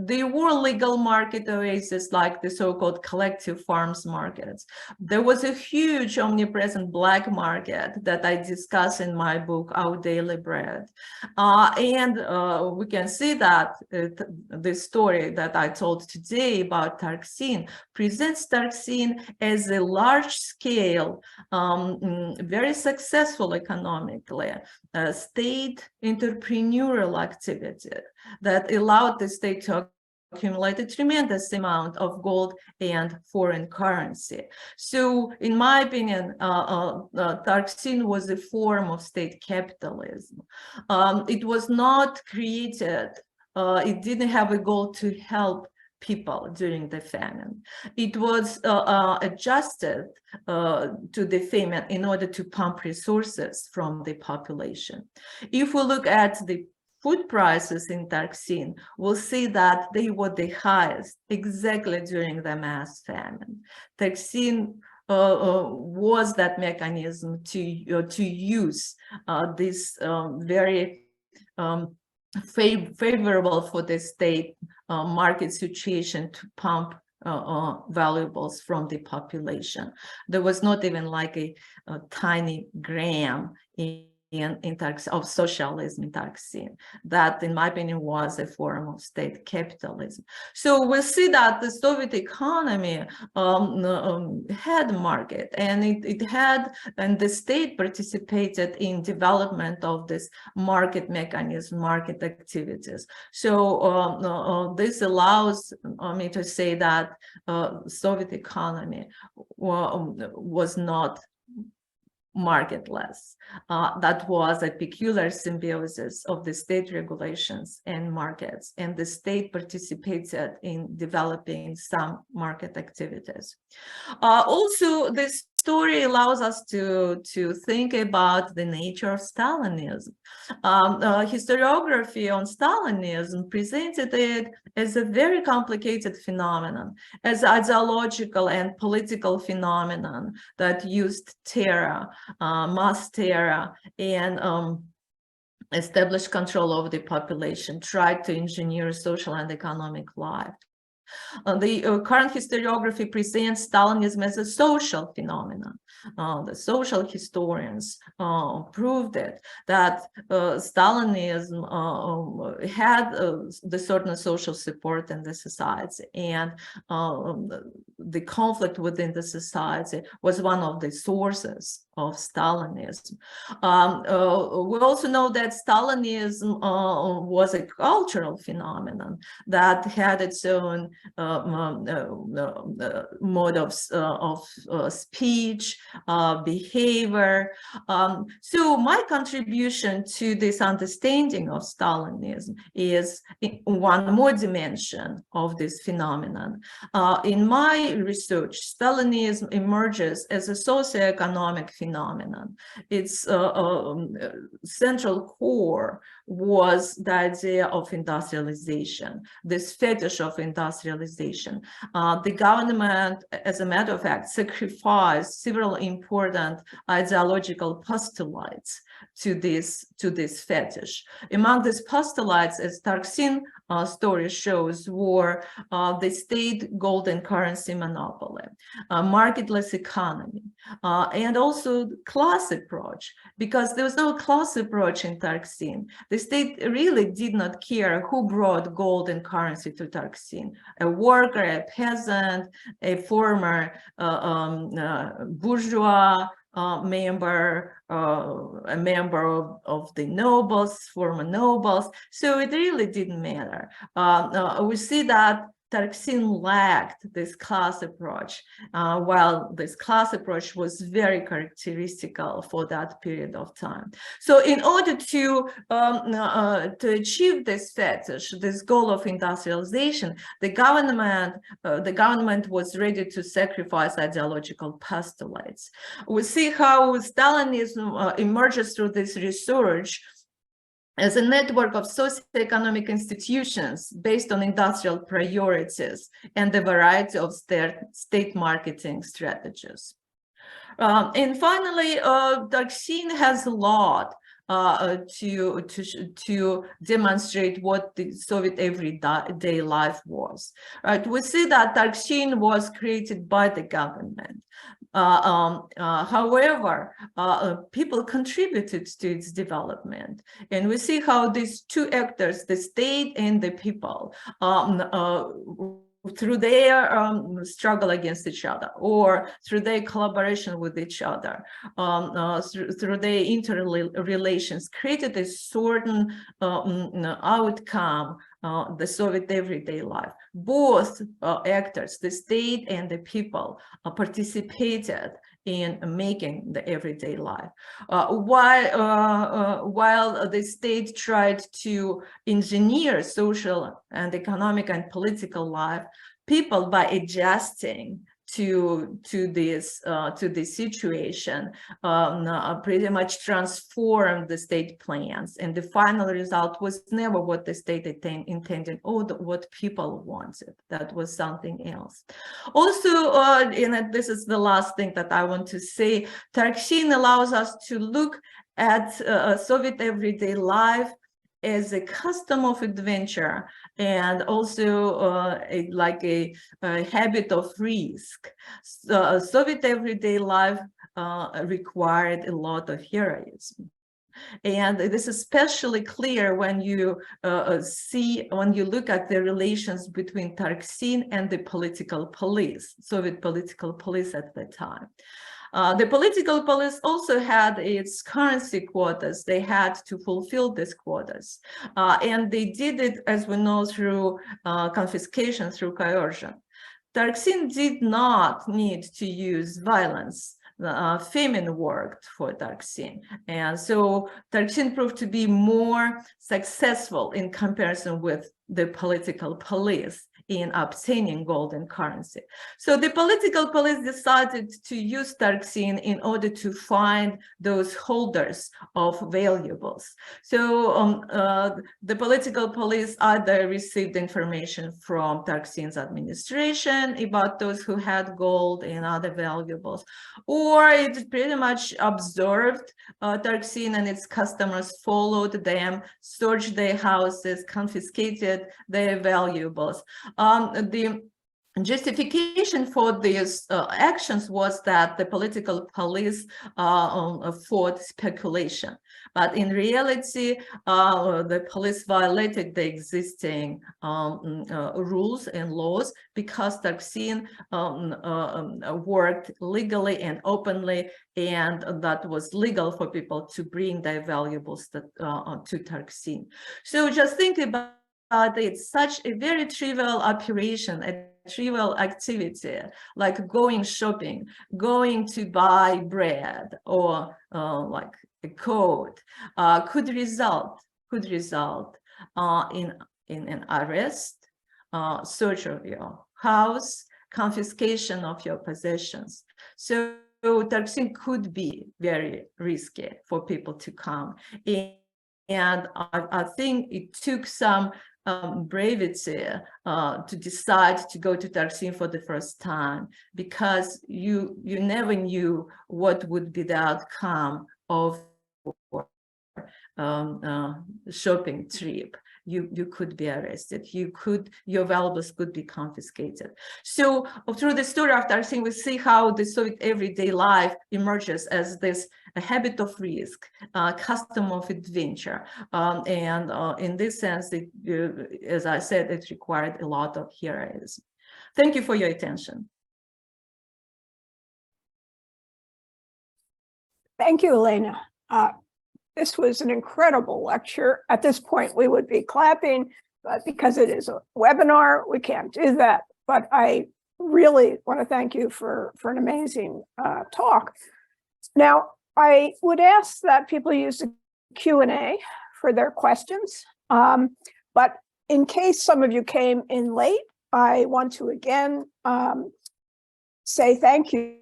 There were legal market oases like the so-called collective farms markets. There was a huge omnipresent black market that I discuss in my book, Our Daily Bread. We can see that the story that I told today about Tarksin presents Tarksin as a large-scale, very successful economically, state entrepreneurial activity that allowed the state to accumulate a tremendous amount of gold and foreign currency. So in my opinion, Tarksin was a form of state capitalism. It was not created, it didn't have a goal to help people during the famine. It was adjusted to the famine in order to pump resources from the population. If we look at the food prices in Tarksin, we'll see that they were the highest exactly during the mass famine. Tarksin was that mechanism to use this very favorable for the state market situation to pump valuables from the population. There was not even like a tiny gram of socialism in Tarksin. That, in my opinion, was a form of state capitalism. So we see that the Soviet economy had market, and it had, and the state participated in development of this market mechanism, market activities. So this allows me to say that Soviet economy was not marketless. That was a peculiar symbiosis of the state regulations and markets, and the state participated in developing some market activities. Also, this story allows us to think about the nature of Stalinism. Historiography on Stalinism presented it as a very complicated phenomenon, as ideological and political phenomenon that used terror, mass terror, and established control over the population, tried to engineer social and economic life. The current historiography presents Stalinism as a social phenomenon. The social historians proved it, that Stalinism had the certain social support in the society, and the conflict within the society was one of the sources of Stalinism. We also know that Stalinism was a cultural phenomenon that had its own mode of speech, behavior. So my contribution to this understanding of Stalinism is one more dimension of this phenomenon. In my research, Stalinism emerges as a socioeconomic phenomenon. Its central core was the idea of industrialization, this fetish of industrialization. The government, as a matter of fact, sacrificed several important ideological postulates to this fetish. Among these postulates, as Tarksin story shows, were the state golden currency monopoly, marketless economy, and also class approach, because there was no class approach in Tarksin. The state really did not care who brought gold and currency to Tarksin, a worker, a peasant, a former bourgeois, a member of the nobles, former nobles. So it really didn't matter. We see that Tarksin lacked this class approach, while this class approach was very characteristical for that period of time. So in order to achieve this fetish, this goal of industrialization, the government was ready to sacrifice ideological postulates. We see how Stalinism emerges through this research as a network of socioeconomic institutions based on industrial priorities and a variety of state marketing strategies. And finally, Tarksin has a lot to demonstrate what the Soviet everyday life was. Right? We see that Tarksin was created by the government. However, people contributed to its development, and we see how these two actors, the state and the people, through their struggle against each other, or through their collaboration with each other, through their interrelations, created a certain outcome, the Soviet everyday life. Both actors, the state and the people, participated in making the everyday life. While the state tried to engineer social and economic and political life, people, by adjusting to this situation, pretty much transformed the state plans, and the final result was never what the state intended or what people wanted. That was something else. Also, and this is the last thing that I want to say, Tarksin allows us to look at Soviet everyday life as a custom of adventure, and also like a habit of risk. Soviet everyday life required a lot of heroism. And this is especially clear when you look at the relations between Tarksin and the political police, Soviet political police at the time. The political police also had its currency quotas. They had to fulfill these quotas. And they did it, as we know, through confiscation, through coercion. Tarksin did not need to use violence. Famine worked for Tarksin. And so Tarksin proved to be more successful in comparison with the political police in obtaining gold and currency. So the political police decided to use Tarxin in order to find those holders of valuables. So the political police either received information from Tarxin's administration about those who had gold and other valuables, or it pretty much observed Tarxin and its customers, followed them, searched their houses, confiscated their valuables. The justification for these actions was that the political police fought speculation. But in reality, the police violated the existing rules and laws because Tarxin worked legally and openly, and that was legal for people to bring their valuables to Tarxin. So just think about it, such a very trivial operation, a trivial activity like going shopping, going to buy bread, or like a coat, could result in an arrest, search of your house, confiscation of your possessions. So Tarxin could be very risky for people to come. And I think it took some bravery to decide to go to Tarxin for the first time, because you never knew what would be the outcome of shopping trip. You could be arrested, your valuables could be confiscated. So through the story of Tarxin, we see how the Soviet everyday life emerges as this a habit of risk, custom of adventure, and in this sense, as I said, it required a lot of heroism. Thank you for your attention. Thank you, Elena. This was an incredible lecture. At this point, we would be clapping, but because it is a webinar, we can't do that. But I really want to thank you for an amazing talk. Now, I would ask that people use the Q&A for their questions. But in case some of you came in late, I want to again say thank you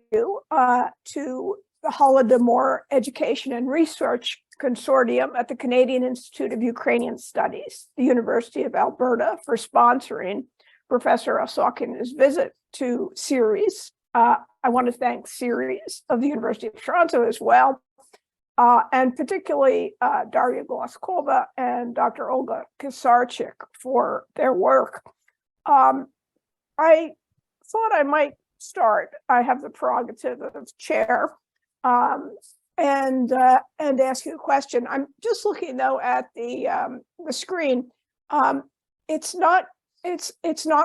to the Holodomor Education and Research Consortium at the Canadian Institute of Ukrainian Studies, the University of Alberta, for sponsoring Professor Osokina's visit to CERES. I want to thank CERES of the University of Toronto as well, and particularly Daria Gloskova and Dr. Olga Kisarchik for their work. I thought I might start. I have the prerogative of chair. And ask you a question. I'm just looking though at the screen. It's not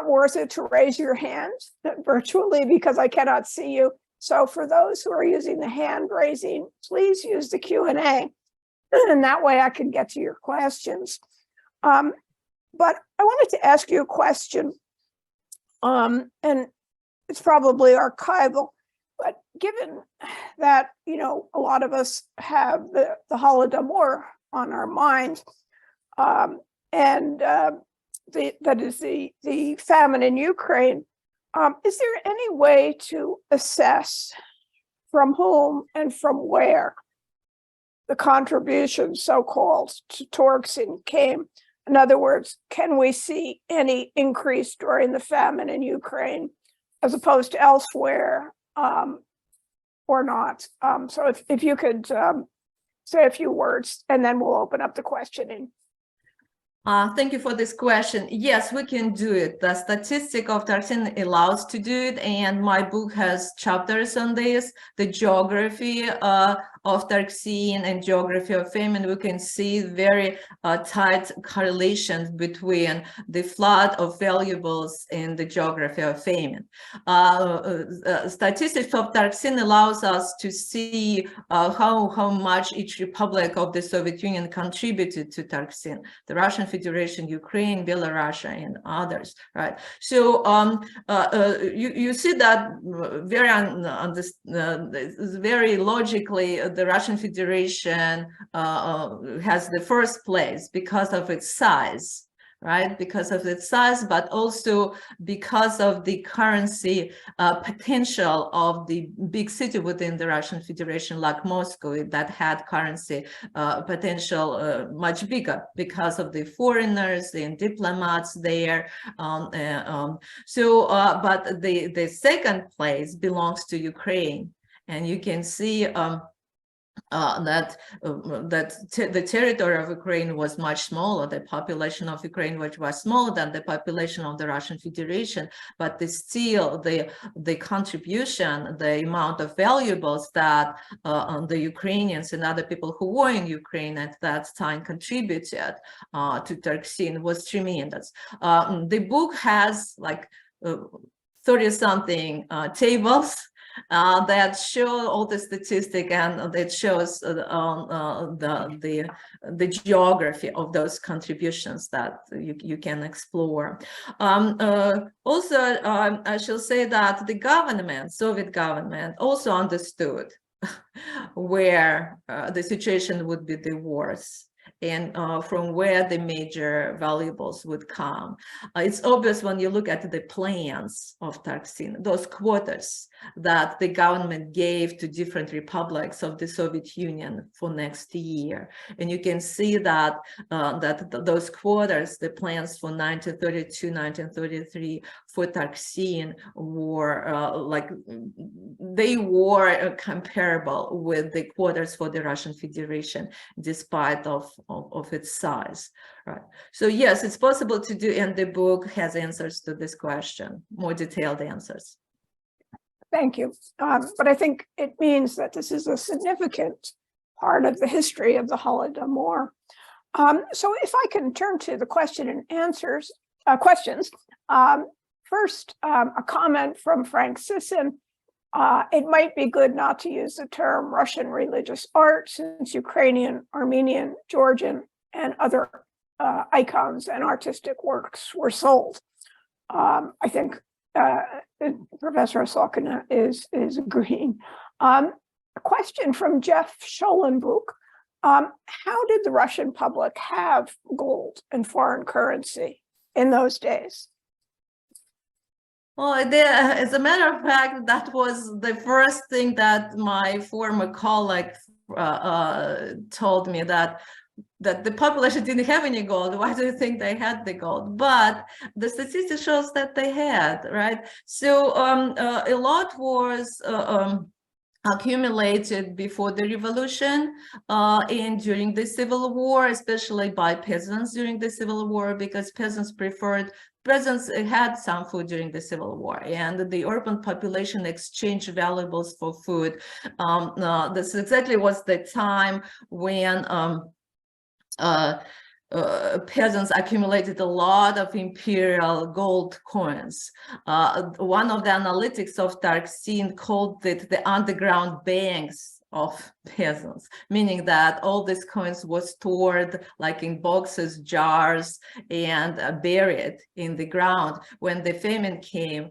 worth it to raise your hand virtually because I cannot see you. So for those who are using the hand raising, please use the Q&A, and that way I can get to your questions. But I wanted to ask you a question, and it's probably archival. But given that, you know, a lot of us have the Holodomor on our mind, and that is the famine in Ukraine, is there any way to assess from whom and from where the contributions, so-called, to Tarxin came? In other words, can we see any increase during the famine in Ukraine as opposed to elsewhere? Or not. So if you could say a few words, and then we'll open up the questioning. Thank you for this question. Yes, we can do it. The statistic of Tarxin allows to do it, and my book has chapters on this. The geography of Tarxin and geography of famine, we can see very tight correlations between the flood of valuables and the geography of famine. Statistics of Tarxin allows us to see how much each republic of the Soviet Union contributed to Tarxin. The Russian Federation, Ukraine, Belarus, and others, right? So you see that very logically, the Russian Federation has the first place because of its size, right? Because of its size, but also because of the currency potential of the big city within the Russian Federation, like Moscow, that had currency potential much bigger because of the foreigners and diplomats there. But the second place belongs to Ukraine, and you can see that the territory of Ukraine was much smaller. The population of Ukraine was smaller than the population of the Russian Federation, but still the contribution, the amount of valuables that the Ukrainians and other people who were in Ukraine at that time contributed to Turkcin was tremendous. The book has like 30-something tables that show all the statistics, and it shows the geography of those contributions that you can explore. Also, I shall say that the government, Soviet government, also understood where the situation would be the worst, and from where the major valuables would come. It's obvious when you look at the plans of Turkcin, those quotas that the government gave to different republics of the Soviet Union for next year. And you can see that those quotas, the plans for 1932, 1933 for Turkcin were they were comparable with the quotas for the Russian Federation, despite of its size, right? So yes, it's possible to do, and the book has answers to this question, more detailed answers. Thank you. But I think it means that this is a significant part of the history of the Holodomor. So if I can turn to the question and answers, questions. First, a comment from Frank Sisson. It might be good not to use the term Russian religious art, since Ukrainian, Armenian, Georgian, and other icons and artistic works were sold. I think Professor Osokina is agreeing. A question from Jeff Scholenbrook. How did the Russian public have gold and foreign currency in those days? Well, as a matter of fact, that was the first thing that my former colleague told me, that the population didn't have any gold. Why do you think they had the gold? But the statistics shows that they had, right? So a lot was accumulated before the revolution and during the Civil War, especially by peasants during the Civil War, because peasants had some food during the Civil War, and the urban population exchanged valuables for food. This exactly was the time when peasants accumulated a lot of imperial gold coins. One of the analytics of Turkcin called it the underground banks of peasants, meaning that all these coins were stored like in boxes, jars, and buried in the ground. When the famine came,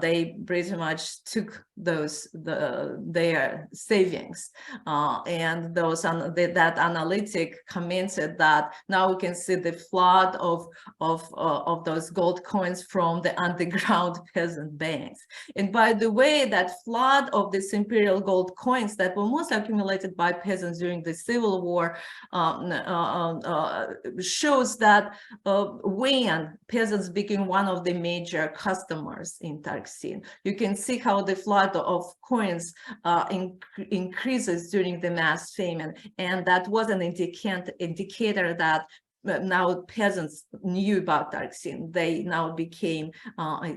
they pretty much took their savings, and that analytic commented that now we can see the flood of those gold coins from the underground peasant banks. And by the way, that flood of these imperial gold coins that were mostly accumulated by peasants during the Civil War shows that when peasants became one of the major customers in Turkcin, you can see how the flood of coins increases during the mass famine, and that was an indicator that now peasants knew about Turkcin. They now became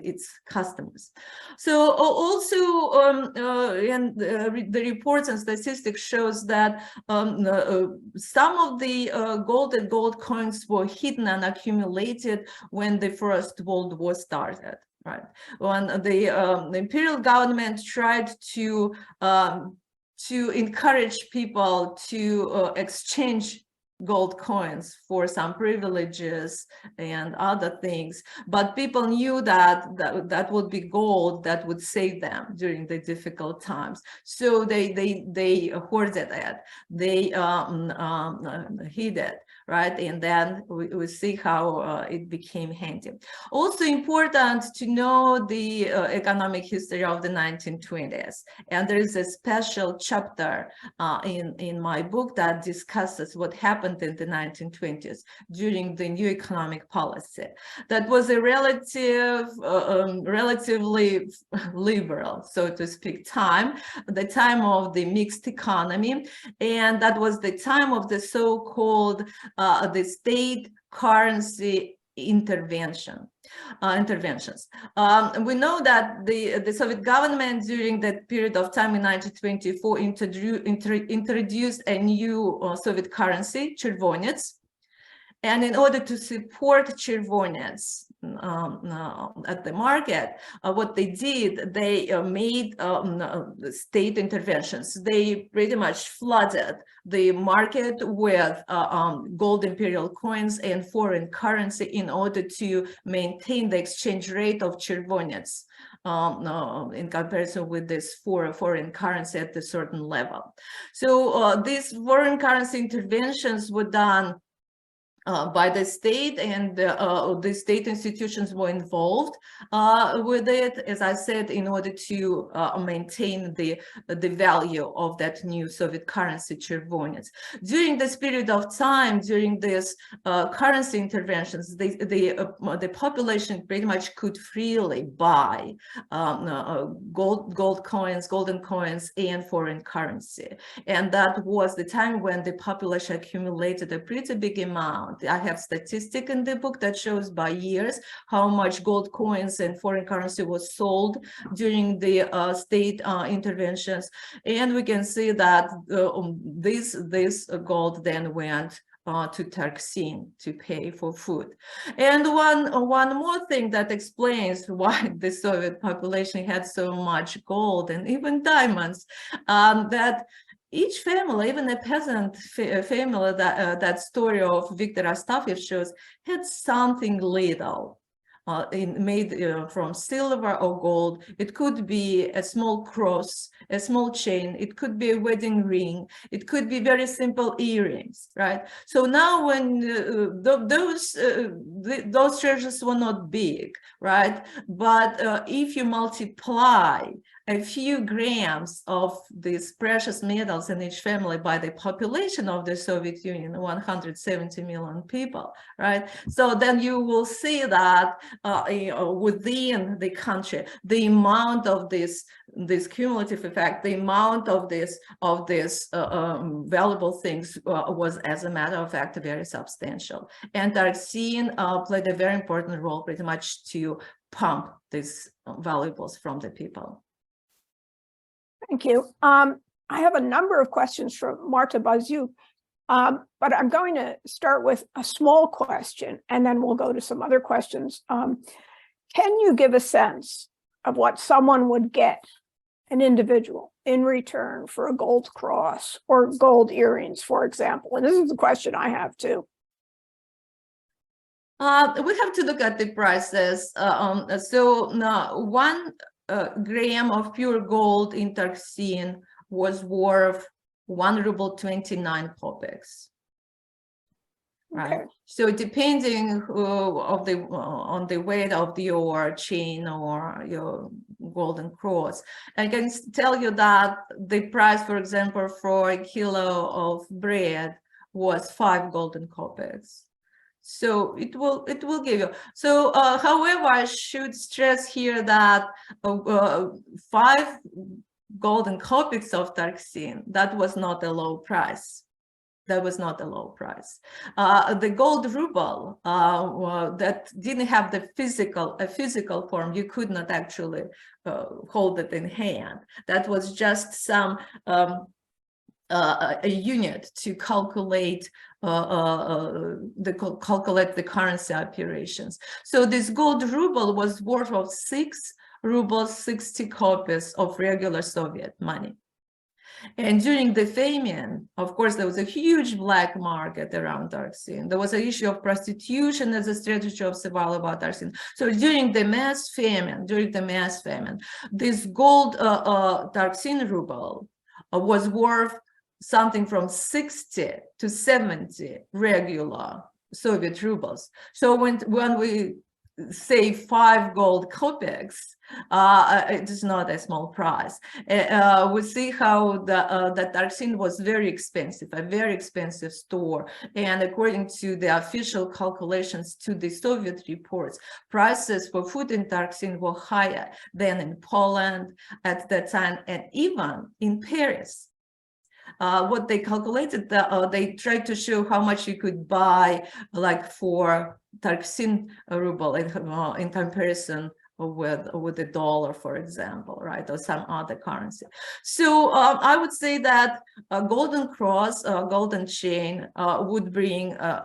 its customers. So also, and the reports and statistics shows that some of the gold coins were hidden and accumulated when the First World War started. Right, when the imperial government tried to encourage people to exchange gold coins for some privileges and other things, but people knew that would be gold that would save them during the difficult times, so they hoarded it, they hid it, right? And then we see how it became handy. Also important to know the economic history of the 1920s. And there is a special chapter in my book that discusses what happened in the 1920s during the new economic policy. That was a relatively liberal, so to speak, time, the time of the mixed economy. And that was the time of the so-called the state currency interventions. We know that the Soviet government during that period of time in 1924 introduced a new Soviet currency, червонец. And in order to support червонец at the market, what they did, they made state interventions. They pretty much flooded the market with gold imperial coins and foreign currency in order to maintain the exchange rate of червонец in comparison with this foreign currency at a certain level. So these foreign currency interventions were done by the state, and the state institutions were involved with it, as I said, in order to maintain the value of that new Soviet currency, червонец. During this period of time, during this currency interventions, the population pretty much could freely buy golden coins, and foreign currency. And that was the time when the population accumulated a pretty big amount. I have statistic in the book that shows by years how much gold coins and foreign currency was sold during the state interventions, and we can see that this gold then went to Taksim to pay for food. And one more thing that explains why the Soviet population had so much gold and even diamonds, that each family, even a peasant family, that story of Viktor Astafyev shows, had something little made from silver or gold. It could be a small cross, a small chain. It could be a wedding ring. It could be very simple earrings, right? So now when those treasures were not big, right? But if you multiply a few grams of these precious metals in each family by the population of the Soviet Union, 170 million people, right? So then you will see that within the country, the amount of this cumulative effect, the amount of this valuable things was, as a matter of fact, very substantial. And Taksim played a very important role, pretty much, to pump these valuables from the people. Thank you. I have a number of questions from Marta Baziuk, but I'm going to start with a small question, and then we'll go to some other questions. Can you give a sense of what someone would get, an individual, in return for a gold cross or gold earrings, for example? And this is the question I have too. We have to look at the prices. So now 1 gram of pure gold in Taksim was worth 1 ruble 29 kopecks. Right. Okay. So depending on the weight of your chain or your golden cross, I can tell you that the price, for example, for a kilo of bread was 5 golden kopecks. So it will give you. So however, I should stress here that 5 golden kopecks of Taksim, that was not a low price. That was not a low price. The gold ruble that didn't have the physical form, you could not actually hold it in hand. That was just some a unit to calculate the currency operations. So this gold ruble was worth of 6 rubles 60 kopecks of regular Soviet money. And during the famine, of course, there was a huge black market around Taksim. There was an issue of prostitution as a strategy of survival about Taksim. So during the mass famine, this gold Taksim ruble was worth something from 60 to 70 regular Soviet rubles. So when we say 5 gold kopecks, it is not a small price. We see how the Tarxin was very expensive, a very expensive store. And according to the official calculations to the Soviet reports, prices for food in Tarxin were higher than in Poland at that time, and even in Paris. What they calculated, they tried to show how much you could buy, like for Tarxin ruble in comparison with the dollar, for example, right, or some other currency. So I would say that a golden cross, a golden chain would bring a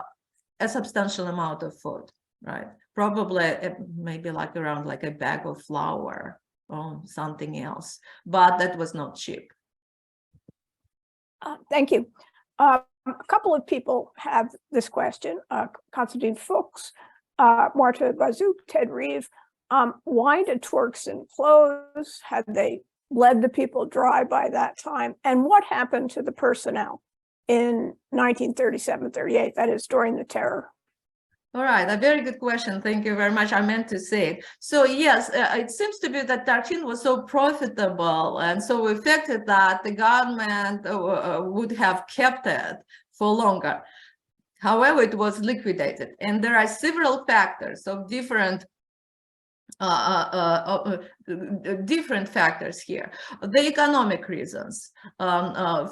substantial amount of food, right? Probably maybe like around like a bag of flour or something else, but that was not cheap. Thank you. A couple of people have this question. Konstantin Fuchs, Marta Bazuk, Ted Reeve. Why did Torkson close? Had they led the people dry by that time? And what happened to the personnel in 1937-38, that is during the terror? All right, a very good question. Thank you very much. I meant to say it. So yes, it seems to be that Tarxin was so profitable and so effective that the government would have kept it for longer. However, it was liquidated, and there are several factors of different factors here. The economic reasons.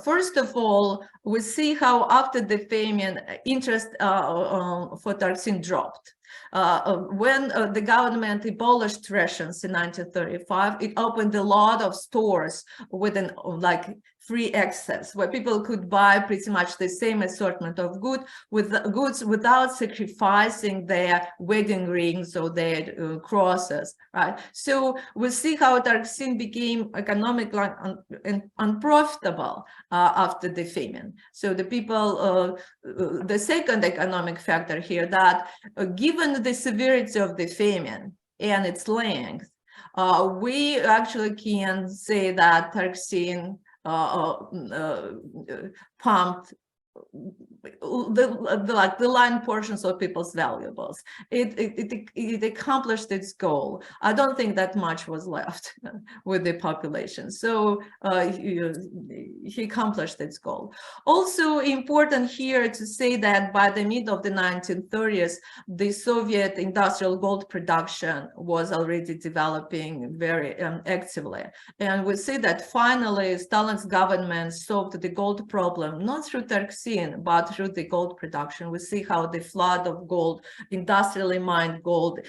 First of all, we see how after the famine, interest for Tarxin dropped. When the government abolished rations in 1935, it opened a lot of stores with like free access, where people could buy pretty much the same assortment of goods without sacrificing their wedding rings or their crosses, right? So we see how Tarxin became economically unprofitable after the famine. So the people, the second economic factor here, that given the severity of the famine and its length, we actually can say that Tarxin pumped the line portions of people's valuables. It accomplished its goal. I don't think that much was left with the population. So he accomplished its goal. Also important here to say that by the mid of the 1930s, the Soviet industrial gold production was already developing very actively. And we see that finally Stalin's government solved the gold problem, not through Tarxin, but through the gold production. We see how the flood of gold, industrially mined gold,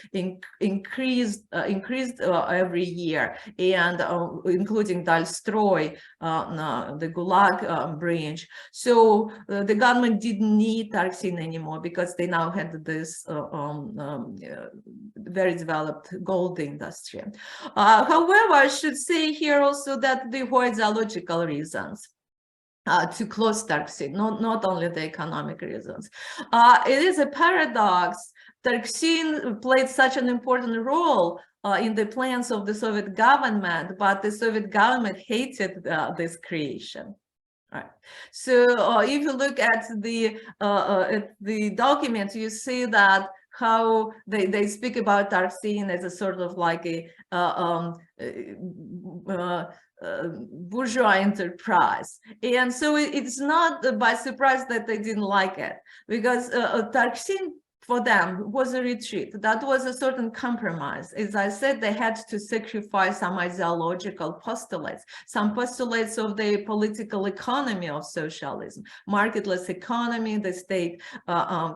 increased every year, and including Dalstroy, the Gulag branch. So the government didn't need Tarxin anymore because they now had this very developed gold industry. However, I should say here also that there were ideological reasons to close Tarxin, not only the economic reasons. It is a paradox. Tarxin played such an important role in the plans of the Soviet government, but the Soviet government hated this creation. Right. So if you look at the document, you see that how they speak about Tarxin as a sort of like a bourgeois enterprise. And so it's not by surprise that they didn't like it, because Tarxin for them was a retreat. That was a certain compromise. As I said, they had to sacrifice some ideological postulates, some postulates of the political economy of socialism, marketless economy, the state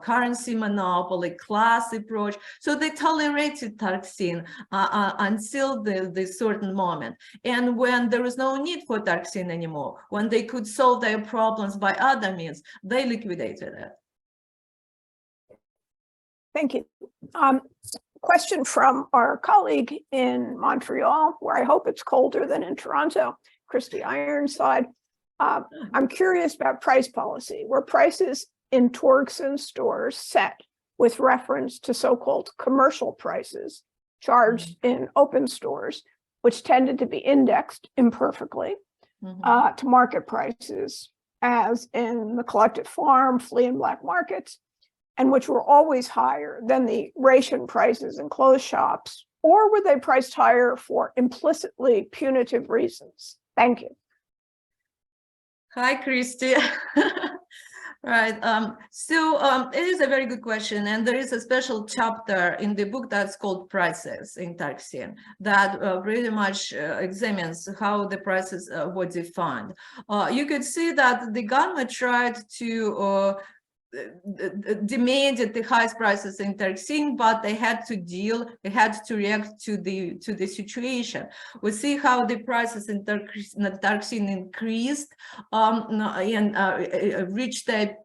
currency monopoly, class approach. So they tolerated Tarxin until the certain moment. And when there was no need for Tarxin anymore, when they could solve their problems by other means, they liquidated it. Thank you. Question from our colleague in Montreal, where I hope it's colder than in Toronto, Christy Ironside. I'm curious about price policy. Were prices in Torkson stores set with reference to so-called commercial prices charged in open stores, which tended to be indexed imperfectly to market prices as in the collective farm, flea and black markets, and which were always higher than the ration prices in clothes shops, or were they priced higher for implicitly punitive reasons? Thank you. Hi, Christy. Right. It is a very good question, and there is a special chapter in the book that's called Prices in Taksin that pretty much examines how the prices were defined. You could see that the government tried to demanded the highest prices in Taksin, but they had to react to the situation. We see how the prices in Taksin increased and reached their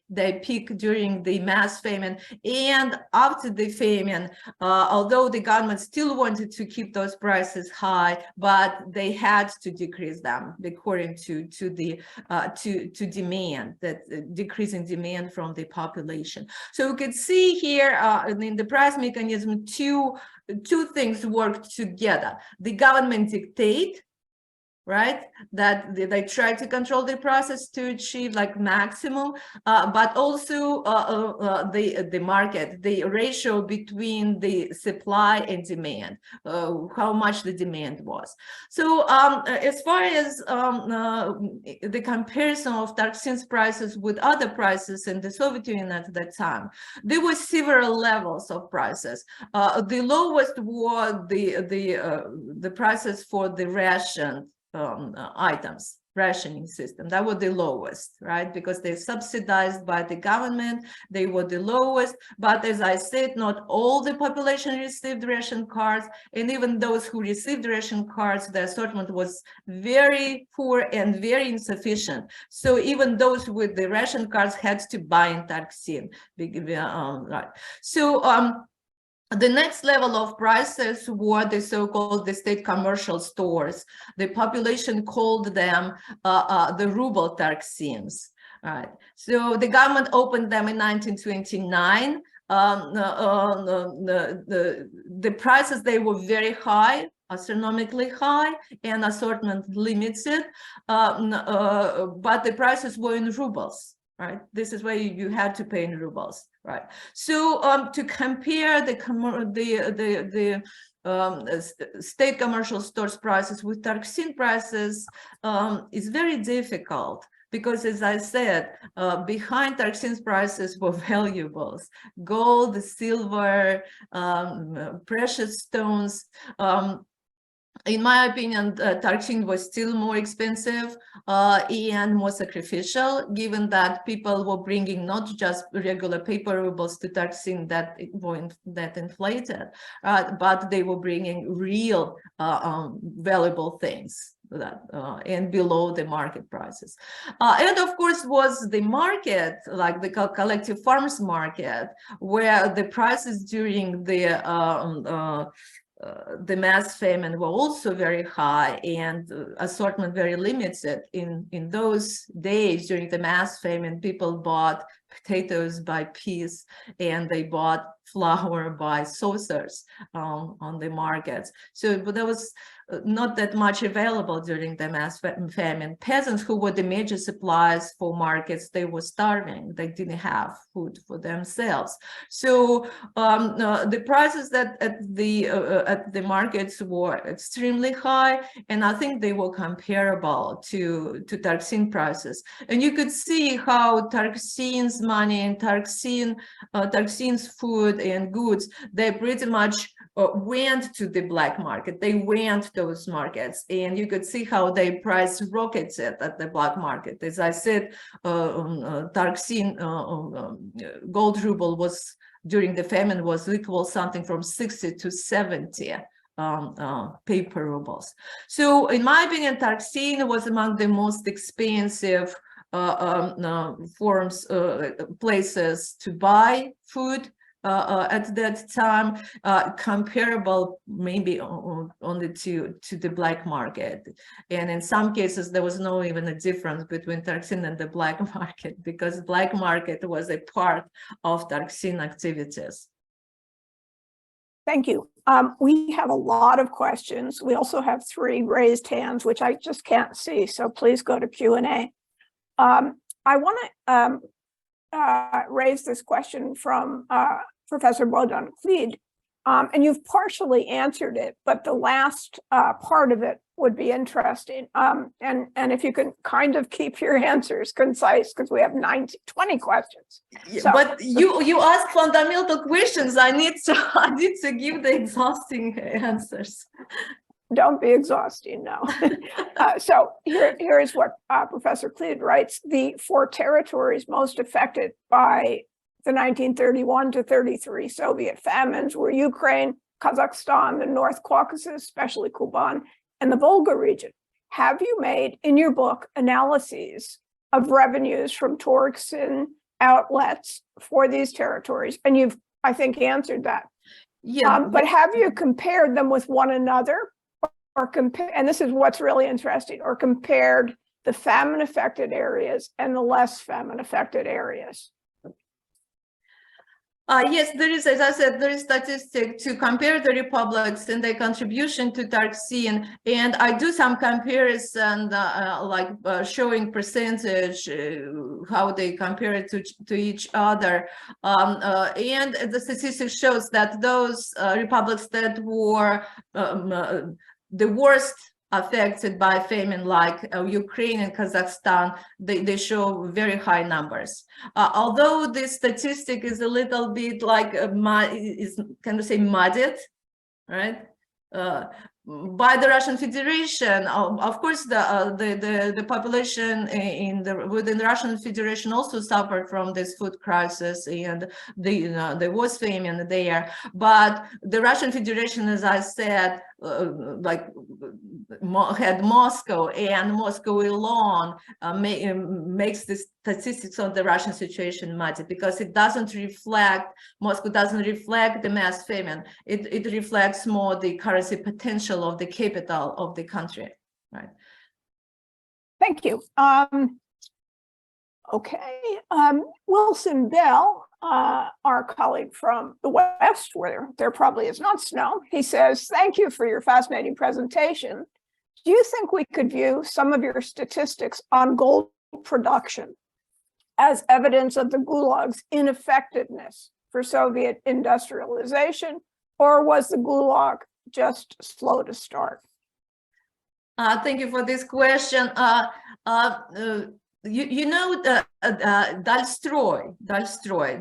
their peak during the mass famine, and after the famine, although the government still wanted to keep those prices high, but they had to decrease them according to demand, that decreasing demand from the population. So we could see here in the price mechanism, two things work together. The government dictate, right, that they try to control the process to achieve like maximum, but also the market, the ratio between the supply and demand, how much the demand was. So as far as the comparison of Taksin's prices with other prices in the Soviet Union at that time, there were several levels of prices. The lowest were the prices for the ration items, rationing system. That were the lowest, right? Because they're subsidized by the government, they were the lowest. But as I said, not all the population received ration cards, and even those who received ration cards, the assortment was very poor and very insufficient. So even those with the ration cards had to buy in Taksin. Right. So the next level of prices were the so-called the state commercial stores. The population called them the ruble Taksins. Right. So the government opened them in 1929. The prices, they were very high, astronomically high, and assortment limited, but the prices were in rubles. Right, this is where you had to pay in rubles, right? So to compare the state commercial stores prices with Taksin prices is very difficult, because as I said, behind Taksin's prices were valuables, gold, silver, precious stones. In my opinion, Taksin was still more expensive and more sacrificial, given that people were bringing not just regular paper rubles to Taksin that inflated, but they were bringing real valuable things that and below the market prices. And of course was the market, like the collective farmers market, where the prices during the mass famine were also very high, and assortment very limited. In those days during the mass famine, people bought potatoes by piece, and they bought flour by saucers on the markets. So but there was not that much available during the mass famine. Peasants, who were the major suppliers for markets, they were starving. They didn't have food for themselves. So the prices that at the markets were extremely high, and I think they were comparable to Taksin prices. And you could see how Taksin's money and Taksin's food and goods, they pretty much went to the black market. They went those markets, and you could see how they price rocketed at the black market. As I said, Taksin gold ruble was during the famine was equal something from 60 to 70 paper rubles. So in my opinion, Taksin was among the most expensive places to buy food at that time, comparable maybe only to the black market. And in some cases, there was no even a difference between Taksin and the black market, because black market was a part of Taksin activities. Thank you. We have a lot of questions. We also have 3 raised hands, which I just can't see. So please go to Q&A. I want to raise this question from Professor Bohdan Klid, and you've partially answered it, but the last part of it would be interesting. And if you can kind of keep your answers concise, because we have 20 questions. So, but you ask fundamental questions. I need to give the exhausting answers. Don't be exhausting, no. So here is what Professor Klid writes. The 4 territories most affected by the 1931 to 33 Soviet famines were Ukraine, Kazakhstan, the North Caucasus, especially Kuban, and the Volga region. Have you made in your book analyses of revenues from tourist outlets for these territories? And you've, I think, answered that. Yeah. But have you compared them with one another? Or and this is what's really interesting, or compared the famine-affected areas and the less famine-affected areas? Yes, there is, as I said, there is statistic to compare the republics and their contribution to Tarxine, and I do some comparison, showing percentage, how they compare it to each other, and the statistics shows that those republics that were the worst affected by famine, like Ukraine and Kazakhstan, they show very high numbers. Although this statistic is a little bit like, can we say muddied, right? By the Russian Federation, of course, the population within the Russian Federation also suffered from this food crisis, and there was famine there. But the Russian Federation, as I said, had Moscow, and Moscow alone makes the statistics on the Russian situation muddy, because it doesn't reflect, Moscow doesn't reflect the mass famine. It reflects more the currency potential of the capital of the country, right? Thank you. Okay, Wilson Bell, our colleague from the West, where there probably is not snow, he says, thank you for your fascinating presentation. Do you think we could view some of your statistics on gold production as evidence of the Gulag's ineffectiveness for Soviet industrialization, or was the Gulag just slow to start? Thank you for this question. You know, the Dalstroy,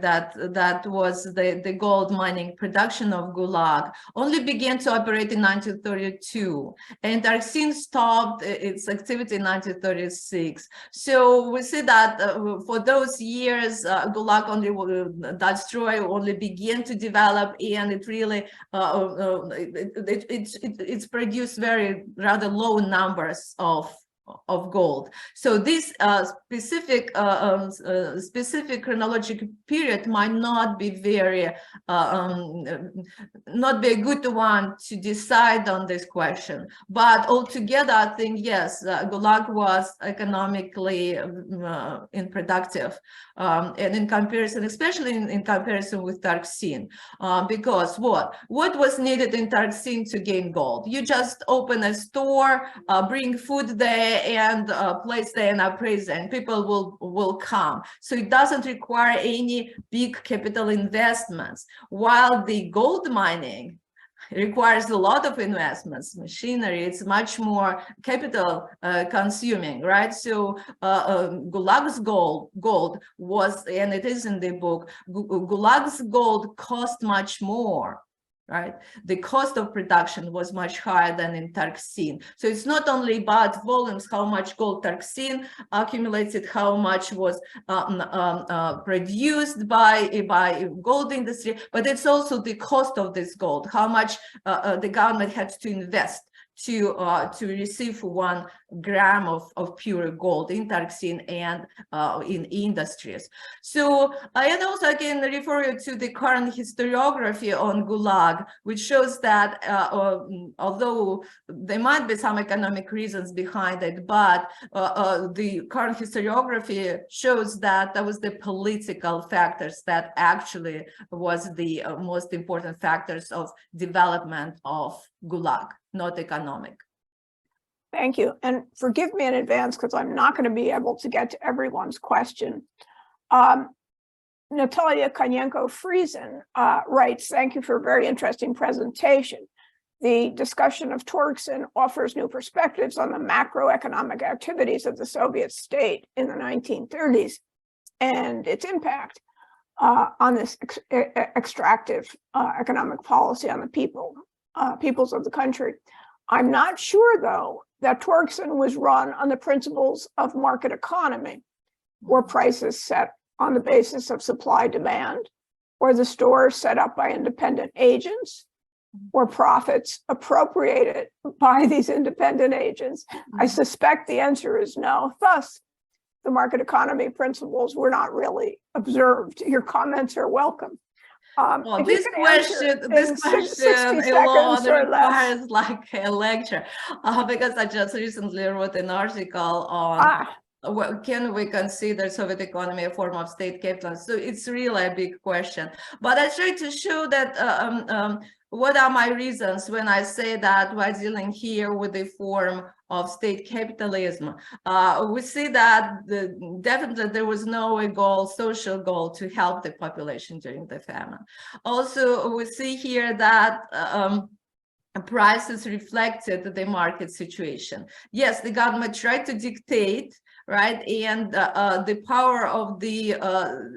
that was the gold mining production of Gulag, only began to operate in 1932, and Tarxine stopped its activity in 1936. So we see that for those years, Gulag Dalstroy only began to develop, and it really it's produced rather low numbers of gold. So this specific chronological period might not be not be a good one to decide on this question. But altogether, I think yes, Gulag was economically unproductive, and in comparison, especially in comparison with Tarxine, because what was needed in Tarxine to gain gold? You just open a store, bring food there, and place there an appraiser, and people will come. So it doesn't require any big capital investments, while the gold mining requires a lot of investments, machinery. It's much more capital consuming, right? So Gulag's gold was, and it is in the book, Gulag's gold cost much more, right? The cost of production was much higher than in Tarxine. So it's not only about volumes, how much gold Tarxine accumulated, how much was produced by gold industry, but it's also the cost of this gold, how much the government had to invest to receive 1 gram of pure gold in Tarksin and in industries. So, and also I can refer you to the current historiography on Gulag, which shows that although there might be some economic reasons behind it, but the current historiography shows that that was the political factors that actually was the most important factors of development of Gulag, not economic. Thank you. And forgive me in advance because I'm not going to be able to get to everyone's question. Natalia Konyenko-Friesen writes, thank you for a very interesting presentation. The discussion of Torksin offers new perspectives on the macroeconomic activities of the Soviet state in the 1930s and its impact on this extractive economic policy on the peoples of the country. I'm not sure, though, that Torksin was run on the principles of market economy, where prices set on the basis of supply-demand, or the stores set up by independent agents, or profits appropriated by these independent agents. I suspect the answer is no. Thus, the market economy principles were not really observed. Your comments are welcome. Well, this question alone requires like a lecture, because I just recently wrote an article on can we consider Soviet economy a form of state capitalism? So it's really a big question. But I try to show that what are my reasons when I say that we're dealing here with a form of state capitalism. We see that definitely there was no goal, social goal, to help the population during the famine. Also, we see here that prices reflected the market situation. Yes, the government tried to dictate, right? And the power of the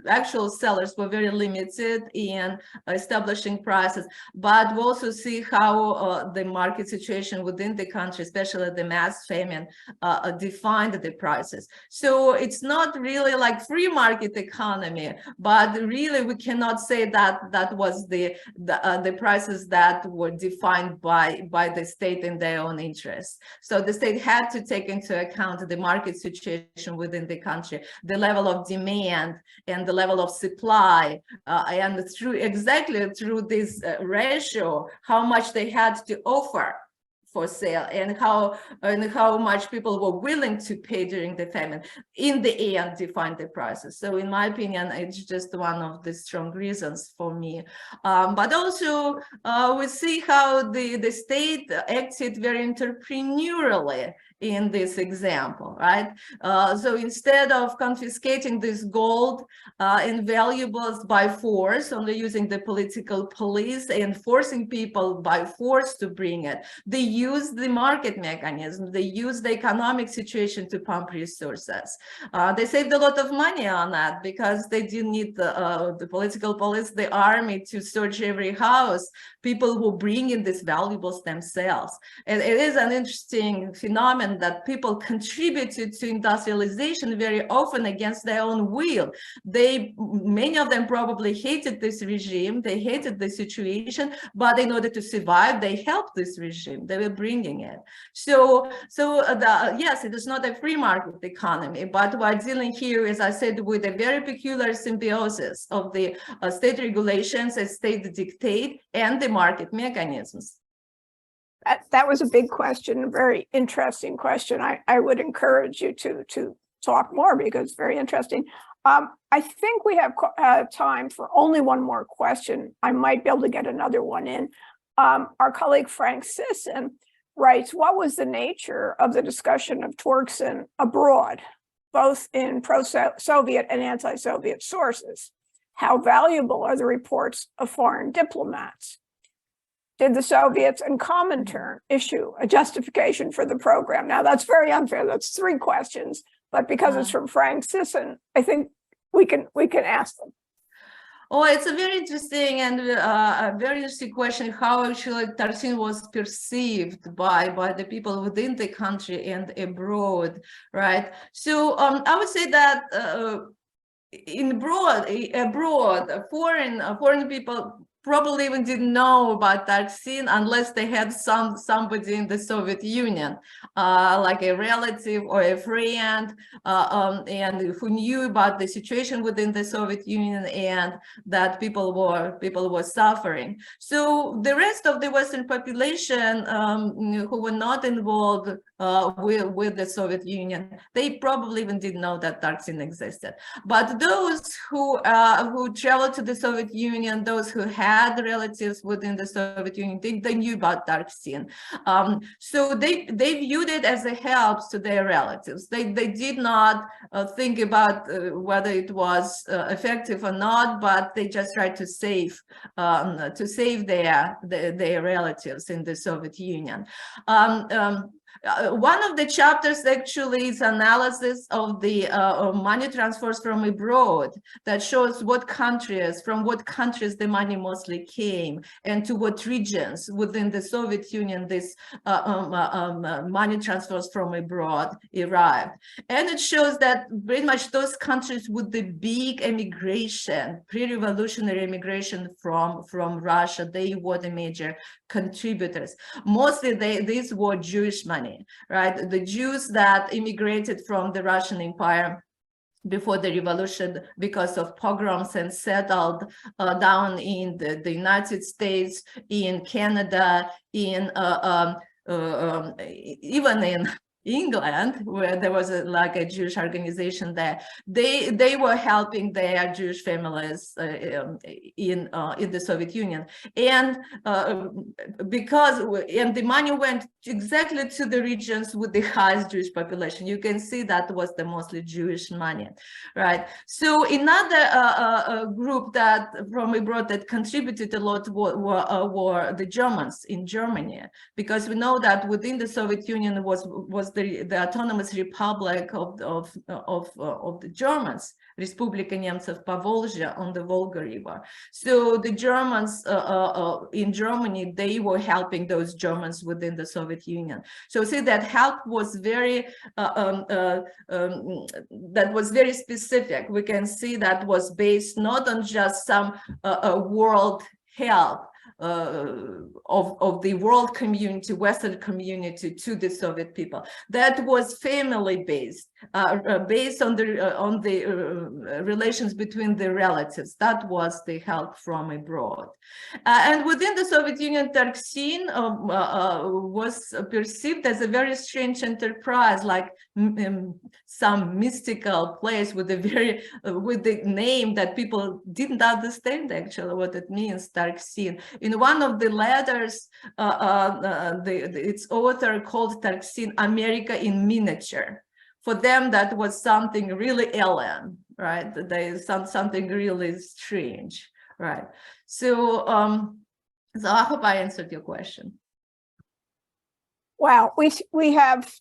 actual sellers were very limited in establishing prices. But we also see how the market situation within the country, especially the mass famine, defined the prices. So it's not really like free market economy, but really we cannot say that that was the prices that were defined by the state in their own interests. So the state had to take into account the market situation within the country, the level of demand and the level of supply, and through this ratio, how much they had to offer for sale and how much people were willing to pay during the famine, in the end define the prices. So in my opinion, it's just one of the strong reasons for me. But also we see how the state acted very entrepreneurially in this example, right? So instead of confiscating this gold and valuables by force, only using the political police and forcing people by force to bring it, they use the market mechanism, they use the economic situation to pump resources. They saved a lot of money on that because they didn't need the political police, the army to search every house. People will bring in these valuables themselves. And it is an interesting phenomenon that people contributed to industrialization very often against their own will. Many of them probably hated this regime, they hated the situation, but in order to survive, they helped this regime, they were bringing it. So yes, it is not a free market economy, but we're dealing here, as I said, with a very peculiar symbiosis of the state regulations, a state dictate, and the market mechanisms. That was a big question, a very interesting question. I would encourage you to talk more because it's very interesting. I think we have time for only one more question. I might be able to get another one in. Our colleague Frank Sisson writes, what was the nature of the discussion of Torksin abroad, both in pro-Soviet and anti-Soviet sources? How valuable are the reports of foreign diplomats? Did the Soviets in Comintern issue a justification for the program? Now, that's very unfair. That's 3 questions, but because it's from Frank Sisson, I think we can ask them. Oh, it's a very interesting and a very interesting question, how actually Torksin was perceived by the people within the country and abroad, right? So I would say that abroad, foreign people probably even didn't know about Tarxin unless they had somebody in the Soviet Union, like a relative or a friend, and who knew about the situation within the Soviet Union and that people were suffering. So the rest of the Western population who were not involved with the Soviet Union, they probably even didn't know that Tarxin existed. But those who traveled to the Soviet Union, those who had relatives within the Soviet Union, they knew about Tarxin. So they viewed it as a help to their relatives. They did not think about whether it was effective or not, but they just tried to save their relatives in the Soviet Union. One of the chapters actually is analysis of the money transfers from abroad that shows from what countries the money mostly came and to what regions within the Soviet Union this money transfers from abroad arrived. And it shows that pretty much those countries with the big immigration, pre-revolutionary immigration from Russia, they were the major contributors. Mostly these were Jewish money, right? The Jews that immigrated from the Russian Empire before the revolution because of pogroms and settled down in the United States, in Canada, in even in England, where there was a Jewish organization there. They were helping their Jewish families in the Soviet Union, and the money went exactly to the regions with the highest Jewish population. You can see that was the mostly Jewish money, right? So another group that from abroad that contributed a lot were the Germans in Germany, because we know that within the Soviet Union was the autonomous republic of the Germans, Respublika Nemцев Povolzhia on the Volga River. So the Germans in Germany, they were helping those Germans within the Soviet Union. So see, that help was very specific. We can see that was based not on just some world help of the world community, Western community to the Soviet people. That was family based, based on the relations between the relatives. That was the help from abroad. And within the Soviet Union, Tarxin was perceived as a very strange enterprise, like some mystical place with with the name that people didn't understand actually what it means, Tarxin. In one of the letters, its author called Tarxin America in miniature. For them, that was something really alien, right? Something really strange, right? So, so I hope I answered your question. Wow, we have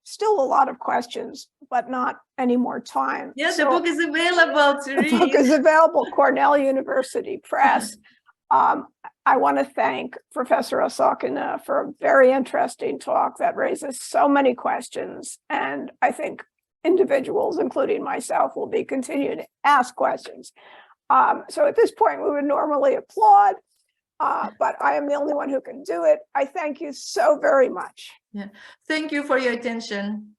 still a lot of questions, but not any more time. Yeah, the book is available to read. The book is available, Cornell University Press. I want to thank Professor Osokina for a very interesting talk that raises so many questions. And I think individuals, including myself, will be continuing to ask questions. So at this point, we would normally applaud, but I am the only one who can do it. I thank you so very much. Yeah, thank you for your attention.